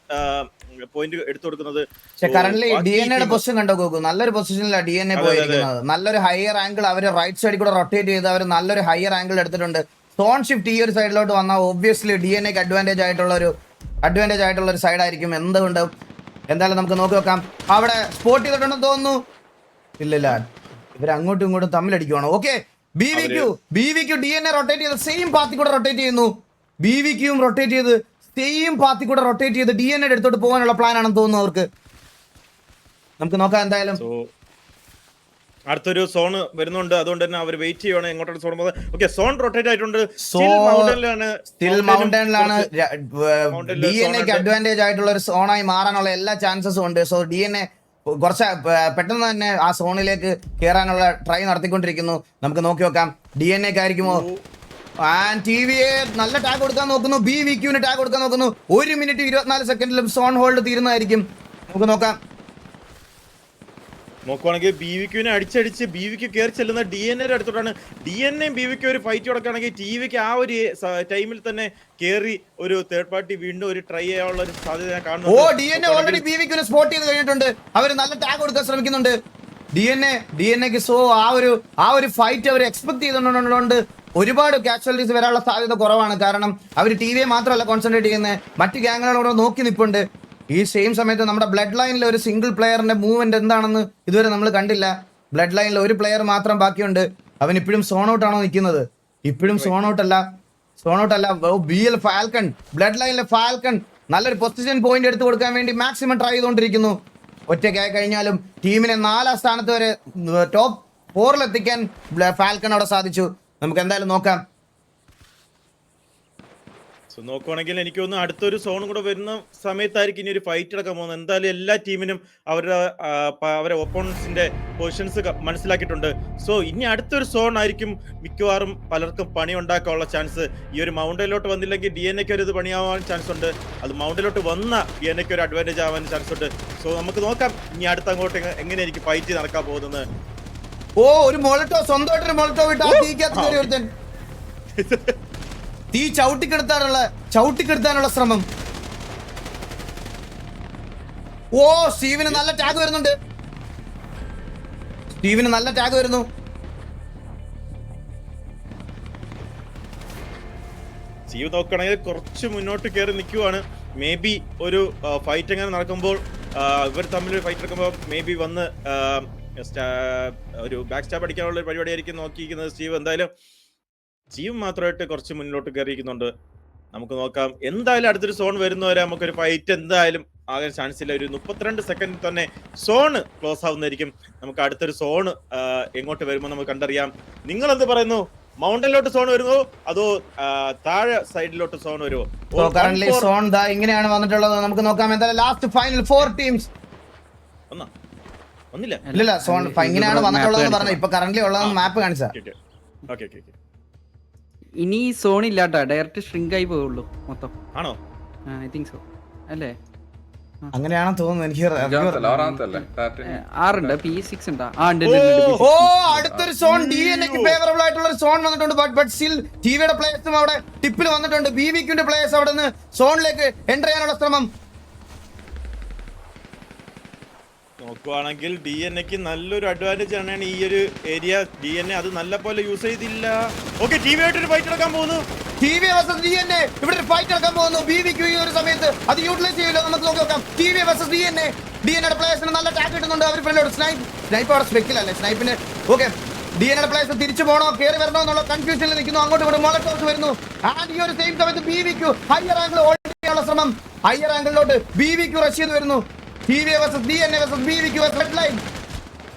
പോയിന്റ് എടുത്തു കൊടുക്കുന്നത്. കറന്റ്ലി DNAയുടെ പൊസിഷൻ കണ്ടോ നോക്കൂ. നല്ലൊരു പൊസിഷനിലാണ് DNA പോയിരിക്കുന്നത്. നല്ലൊരു ഹയർ ആംഗിൾ അവർ റൈറ്റ് സൈഡിൽ കൂടെ റൊട്ടേറ്റ് ചെയ്ത് അവർ നല്ലൊരു ഹയർ ആംഗിൾ എടുത്തിട്ടുണ്ട്. സോൺ ഷിഫ്റ്റ് ഈ ഒരു സൈഡിലോട്ട് വന്നാൽ ഒബ്വിയസ്ലി DNAക്ക് അഡ്വാൻറ്റേജ് ആയിട്ടുള്ള ഒരു സൈഡായിരിക്കും. എന്തായാലും നമുക്ക് നോക്കാം. അവിടെ സ്പോട്ട് ചെയ്തിട്ടുണ്ടെന്ന് തോന്നുന്നു. ഇല്ല ഇവർ അങ്ങോട്ടും ഇങ്ങോട്ടും തമ്മിലടിക്കുവാണോ? ഓക്കെ BBQ DNA റൊട്ടേറ്റ് ചെയ്ത് സെയിം പാത്തിൽ കൂടെ റൊട്ടേറ്റ് ചെയ്യുന്നു. BBQയും റൊട്ടേറ്റ് ചെയ്ത് സെയിം പാത്തിൽ കൂടെ റൊട്ടേറ്റ് ചെയ്ത് DNA എടുത്തോട്ട് പോകാനുള്ള പ്ലാൻ ആണെന്ന് തോന്നുന്നു അവർക്ക്. നമുക്ക് നോക്കാം. എന്തായാലും അടുത്തൊരു സോൺ വരുന്നുണ്ട്. അതുകൊണ്ട് തന്നെ അവർ വെയിറ്റ് ചെയ്യണം എങ്ങോട്ടാണ് സോൺ പോകുന്നത്. ഓക്കെ സോൺ റൊട്ടേറ്റ് ആയിട്ടുണ്ട്. സ്റ്റിൽ മൗണ്ടനിലാണ് DNAക്ക് അഡ്വാൻറ്റേജ് ആയിട്ടുള്ള ഒരു സോണായി മാറാനുള്ള എല്ലാ ചാൻസസും ഉണ്ട്. സോ DNA കുറച്ച് പെട്ടെന്ന് തന്നെ ആ സോണിലേക്ക് കയറാനുള്ള ട്രൈ നടത്തിക്കൊണ്ടിരിക്കുന്നു. നമുക്ക് നോക്കാം DNAക്ക് ആയിരിക്കുമോ. ആൻഡ് TVA നല്ല ടാഗ് കൊടുക്കാൻ നോക്കുന്നു. BBQന് ടാഗ് കൊടുക്കാൻ നോക്കുന്നു. 1 മിനിറ്റ് 24 സെക്കൻഡിലും സോൺ ഹോൾഡ് തീരുന്നതായിരിക്കും. നമുക്ക് നോക്കുവാണെങ്കിൽ BBQനെ അടിച്ചടിച്ച് BBQ കയറി ചെല്ലുന്ന DNA അടുത്തോട്ടാണ്. DNA BBQ ഒരു ഫൈറ്റ് കൊടുക്കുകയാണെങ്കിൽ TVക്ക് ആ ഒരു ടൈമിൽ തന്നെ കയറി ഒരു തേർഡ് പാർട്ടി വീണ്ടും ഒരു ട്രൈ ചെയ്യാനുള്ള ഒരു സാധ്യത ഞാൻ കാണുന്നു. DNA ഓൾറെഡി BBQനെ സ്പോട്ട് ചെയ്ത് കഴിഞ്ഞിട്ടുണ്ട്. അവർ നല്ല ടാഗ് കൊടുക്കാൻ ശ്രമിക്കുന്നുണ്ട്. DNAക്ക് സോ ആ ഒരു ഫൈറ്റ് അവർ എക്സ്പെക്ട് ചെയ്തുകൊണ്ട് ഒരുപാട് കാഷ്വാലിറ്റീസ് വരാനുള്ള സാധ്യത കുറവാണ്. കാരണം അവർ TVയെ മാത്രമല്ല കോൺസെൻട്രേറ്റ് ചെയ്യുന്നത്, മറ്റു ഗ്യാങ്ങുകളോട് നോക്കി നിൽപ്പുണ്ട്. ഈ സെയിം സമയത്ത് നമ്മുടെ ബ്ലഡ് ലൈനിൽ ഒരു സിംഗിൾ പ്ലെയറിന്റെ മൂവ്മെന്റ് എന്താണെന്ന് ഇതുവരെ നമ്മൾ കണ്ടില്ല. ബ്ലഡ് ലൈനിൽ ഒരു പ്ലെയർ മാത്രം ബാക്കിയുണ്ട്. അവൻ ഇപ്പോഴും സോൺ ഔട്ട് ആണോ നിൽക്കുന്നത്? ഇപ്പോഴും സോൺ ഔട്ട് അല്ല. BL ഫാൽക്കൺ, ബ്ലഡ് ലൈനിലെ ഫാൽക്കൺ നല്ലൊരു പൊസിഷൻ പോയിന്റ് എടുത്തു കൊടുക്കാൻ വേണ്ടി മാക്സിമം ട്രൈ ചെയ്തുകൊണ്ടിരിക്കുന്നു. ഒറ്റയ്ക്കായി കഴിഞ്ഞാലും ടീമിനെ 4ാം സ്ഥാനത്ത് വരെ ടോപ്പ് 4 എത്തിക്കാൻ ഫാൽക്കൺ അവിടെ സാധിച്ചു. നമുക്ക് എന്തായാലും നോക്കാം. സോ നോക്കുവാണെങ്കിൽ എനിക്ക് തോന്നുന്നു അടുത്തൊരു സോണും കൂടെ വരുന്ന സമയത്തായിരിക്കും ഇനി ഒരു ഫൈറ്റ് നടക്കാൻ പോകുന്നത്. എന്തായാലും എല്ലാ ടീമിനും അവരെ ഒപ്പോണൻസിന്റെ പൊസിഷൻസ് മനസ്സിലാക്കിയിട്ടുണ്ട്. സോ ഇനി അടുത്തൊരു സോൺ ആയിരിക്കും മിക്കവാറും പലർക്കും പണി ഉണ്ടാക്കാനുള്ള ചാൻസ്. ഈ ഒരു മൗണ്ടനിലോട്ട് വന്നില്ലെങ്കിൽ DNA-ക്ക് ഒരു ഇത് പണിയാവാൻ ചാൻസ് ഉണ്ട്. അത് മൗണ്ടനിലോട്ട് വന്ന DNA-ക്ക് ഒരു അഡ്വാൻറ്റേജ് ആവാൻ ചാൻസ് ഉണ്ട്. സോ നമുക്ക് നോക്കാം ഇനി അടുത്ത അങ്ങോട്ട് എങ്ങനെയായിരിക്കും ഫൈറ്റ് നടക്കാൻ പോകുന്നത്. ഓ, ഒരു മൊളട്ടോ, സ്വന്തമായിട്ടൊരു മൊളട്ടോ വിട്ട് ആ തീക്കകത്ത് കയറി ഒരുത്തൻ. തീ ചവിട്ടിക്കെടുത്താനുള്ള ശ്രമം. ഓ, സ്റ്റീവിന് നല്ല ടാഗ് വരുന്നുണ്ട്. സ്റ്റീവ് നോക്കുകയാണെങ്കിൽ കുറച്ച് മുന്നോട്ട് കയറി നിൽക്കുവാണ്. മേ ബി ഒരു ഫൈറ്റ് എങ്ങനെ നടക്കുമ്പോൾ ഇവർ തമ്മിൽ ഫൈറ്റ് നടക്കുമ്പോൾ മേ ബി വന്ന് ഒരു ബാക്ക് സ്റ്റാപ്പ് അടിക്കാനുള്ള ഒരു പരിപാടിയായിരിക്കും നോക്കിയിരിക്കുന്നത് സ്റ്റീവ്. എന്തായാലും സ്റ്റീവ് മാത്രമായിട്ട് കുറച്ച് മുന്നോട്ട് കയറിയിരിക്കുന്നുണ്ട്. നമുക്ക് നോക്കാം. എന്തായാലും അടുത്തൊരു സോൺ വരുന്നവരെ നമുക്കൊരു ഫൈറ്റ് എന്തായാലും ആകാൻ ചാൻസ് ഇല്ല. ഒരു 32 സെക്കൻഡിൽ തന്നെ സോണ് ക്ലോസ് ആവുന്നതായിരിക്കും. നമുക്ക് അടുത്തൊരു സോണ് എങ്ങോട്ട് വരുമ്പോൾ നമുക്ക് കണ്ടറിയാം. നിങ്ങൾ എന്ത് പറയുന്നു? മൗണ്ടനിലോട്ട് സോൺ വരുമോ അതോ താഴെ സൈഡിലോട്ട് സോൺ വരുമോ? സോൺ ഇങ്ങനെയാണ് വന്നിട്ടുള്ളത്. നമുക്ക് നോക്കാം. എന്തായാലും ലാസ്റ്റ് ഫൈനൽ 4 ടീംസ് ഒന്നില്ല. ഇല്ല, സോൺ ഇങ്ങനെയാണ് വന്നിട്ടുള്ളത് പറഞ്ഞു. ഇപ്പൊ കറന്റ് ഉള്ളത് മാപ്പ് കാണിച്ചാ. ഇനി സോൺ ഇല്ലാട്ടാ, ഡയറക്റ്റ് ഷ്രിങ്ക് ആയി പോവുള്ളൂ മൊത്തം. ആണോ? ഐ തിങ്ക് സോ അല്ലേ? അങ്ങനെയാണെന്ന് തോന്നുന്നു. എനിക്ക് 6 P6 ഉണ്ടാ. ഓ, അടുത്തൊരു സോൺ DNA-ക്ക് ഫേവറബിൾ ആയിട്ടുള്ള ഒരു സോൺ വന്നിട്ടുണ്ട്. ബട്ട് സ്റ്റിൽ ടിവിയുടെ പ്ലേയേഴ്സും അവിടെ ടിപ്പിൽ വന്നിട്ടുണ്ട്. BVQന്റെ പ്ലേയേഴ്സ് അവിടെ നിന്ന് സോണിലേക്ക് എൻ്റർ ചെയ്യാനുള്ള ശ്രമം നോക്കുവാണെങ്കിൽ DNA-ക്ക് നല്ലൊരു അഡ്വാൻറ്റേജ് ആണ് ഈ ഒരു ഏരിയ. DNA അത് നല്ല പോലെ യൂസ് ചെയ്തില്ല. ഓക്കെ, TV ആയിട്ടൊരു ഫൈറ്റ് നടക്കാൻ പോകുന്നു. TV vs DNA ഇവിടെ ഒരു ഫൈറ്റ് നടക്കാൻ പോകുന്നു. BVQ ഈ ഒരു സമയത്ത് അത് യൂട്ടിലൈസ് ചെയ്യില്ല. നമുക്ക് നോക്കാം. TV vs DNA-യുടെ പ്ലേയേഴ്സിന് നല്ല ടാഗ് കിട്ടുന്നുണ്ട്. അവർ ഫ്രണ്ടിലോട്ട് സ്നൈപ്പ് അവിടെ സ്പെക്കിലല്ലേ സ്നൈപ്പിന്. ഓക്കെ, DNA-യുടെ പ്ലേയേഴ്സ് തിരിച്ചു പോകണോ കയറി വരണോ എന്നുള്ള കൺഫ്യൂഷനിൽ നിൽക്കുന്നു. അങ്ങോട്ട് ഇവിടെ മോളറ്റോസ് വരുന്നു. ആൻഡ് ഈ ഒരു സെയിം സമയത്ത് BVQ ഹയർ ആംഗിൾ ഹോൾഡ് ചെയ്യാനുള്ള ശ്രമം. ഹയർ ആംഗിളിലോട്ട് BVQ റഷ് ചെയ്ത് വരുന്നു. TV vs DNA vs BVQ vs Bloodline.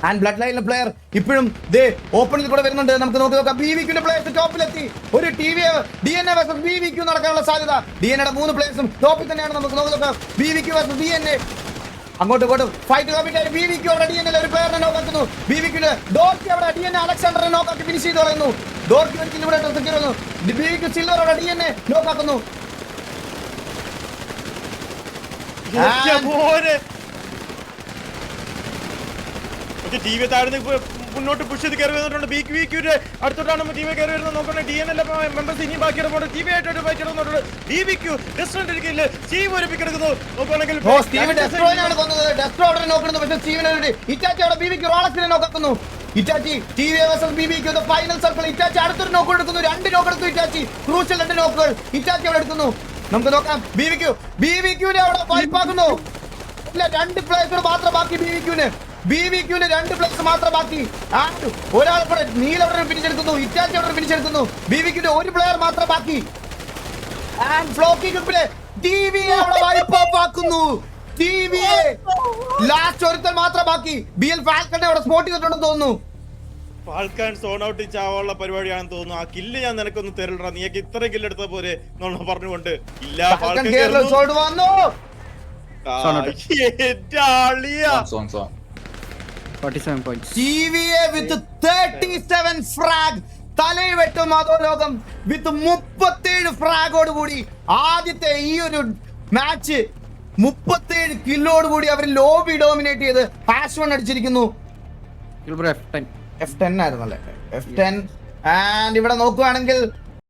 And Bloodline player ഇപ്പോഴും ഓപ്പണിൽ കൂടെ വരുന്നുണ്ട്. നമുക്ക് നോക്കാം. BVQന്റെ പ്ലേയേഴ്സ് ടോപ്പിലെത്തി. ഒരു DNA vs BVQ നടക്കാനുള്ള സാധ്യത. DNA-യുടെ 3 പ്ലേയേഴ്സും ടോപ്പിൽ തന്നെയാണ്. നമുക്ക് നോക്കാം. BVQ vs DNA അങ്ങോട്ടും ഇങ്ങോട്ടും ഫൈറ്റ് കമ്മിറ്റായി. BVQ അവിടെ DNA ഒരു പ്ലെയറിനെ നോക്കാക്കുന്നു. BVQന്റെ ഡോർക്കി അവിടെ DNA അലക്സാണ്ടറിനെ നോക്കാക്കി ഫിനിഷ് ചെയ്ത് കളയുന്നു. ഡോർക്കി ഒരിക്കലും ഇവിടെ സെക്യൂർ ചെയ്യുന്നു. BVQ സിൽവർ അവിടെ DNA നോക്കാക്കുന്നു. TV താഴ്ന്ന് മുന്നോട്ട് പുഷ് ചെയ്ത് കയറി വന്നിട്ടുണ്ട്. BVQന്റെ അടുത്തോട്ടാണ് TV കയറി വരുന്നത്. നോക്കണേ DNA മെമ്പേഴ്സ് ഇനി ബാക്കി ഇടപെടും. TV ആയിട്ട് ഫൈറ്റ് നടന്നിട്ടുണ്ട്. BVQ ഡിസ്റ്റന്റ് ഇരിക്കില്ല. സ്റ്റീവ് ഒരു പിക്ക് എടുക്കുന്നു. നോക്കുകയാണെങ്കിൽ സ്റ്റീവ് ഡെസ്ട്രോയിനാണ് കൊന്നത്. ഡെസ്ട്രോ അവിടെ നോക്കുന്നു. പക്ഷേ സ്റ്റീവിനെ ഇറ്റാച്ചി അവിടെ BVQ റോളക്സിനെ നോക്കുന്നു. Itachi TV vs BVQ final circle. Itachi അടുത്തൊരു നോക്ക് എടുക്കുന്നു. 2 നോക്ക് എടുത്തു ഇറ്റാച്ചി. ക്രൂഷ്യൽ 2 നോക്കുകൾ ഇറ്റാച്ചി അവിടെ എടുക്കുന്നു. നമുക്ക് നോക്കാം. BVQനെ അവിടെ വൈപ്പാക്കുന്നു. ഇല്ല, 2 പ്ലേയേഴ്സ് മാത്രം ബാക്കി. BVQന് 2 പ്ലേയേഴ്സ് മാത്രം ബാക്കി. ഒരാൾ കൂടെ നീല അവിടെ ഫിനിഷ് എടുക്കുന്നു. ഇറ്റാച്ചി അവിടെ ഫിനിഷ് എടുക്കുന്നു. BVQന്റെ 1 പ്ലെയർ മാത്രം ബാക്കി. ആൻഡ് ഫ്ലോക്കി ഗ്രൂപ്പിലെ TVയെ അവിടെ വൈപ്പ് ഓഫ് ആക്കുന്നു. TVയെ ലാസ്റ്റ് ഒരുത്തൻ മാത്രം ബാക്കി. BL ഫാൽക്കനെ അവിടെ സ്പോട്ട് ചെയ്തിട്ടുണ്ടെന്ന് തോന്നുന്നു. ഫാൽക്കൺ സോൺ ഔട്ട് ചാവാനുള്ള പരിപാടിയാണെന്ന് തോന്നുന്നു. ആ കില്ല് ഞാൻ നിനക്കൊന്ന് തരണ്ടാ, നീക്ക് ഇത്ര കില്ല് എടുത്ത പോലെ പറഞ്ഞുകൊണ്ട് ഇല്ല. ഫാൽക്കൺ കേരളത്തോട് വന്നു. TVയെ വിത്ത് 37 ഫ്രാഗ് തലയിവെട്ടും അധോലോകം വിത്ത് 37 ഫ്രാഗോട് കൂടി ആദ്യത്തെ ഈ ഒരു മാച്ച് 37 കില്ലോട് കൂടി അവർ ലോബി ഡോമിനേറ്റ് ചെയ്ത് #1 അടിച്ചിരിക്കുന്നു. F10 ആയിരുന്നല്ലേ? F10. ആൻഡ് ഇവിടെ നോക്കുകയാണെങ്കിൽ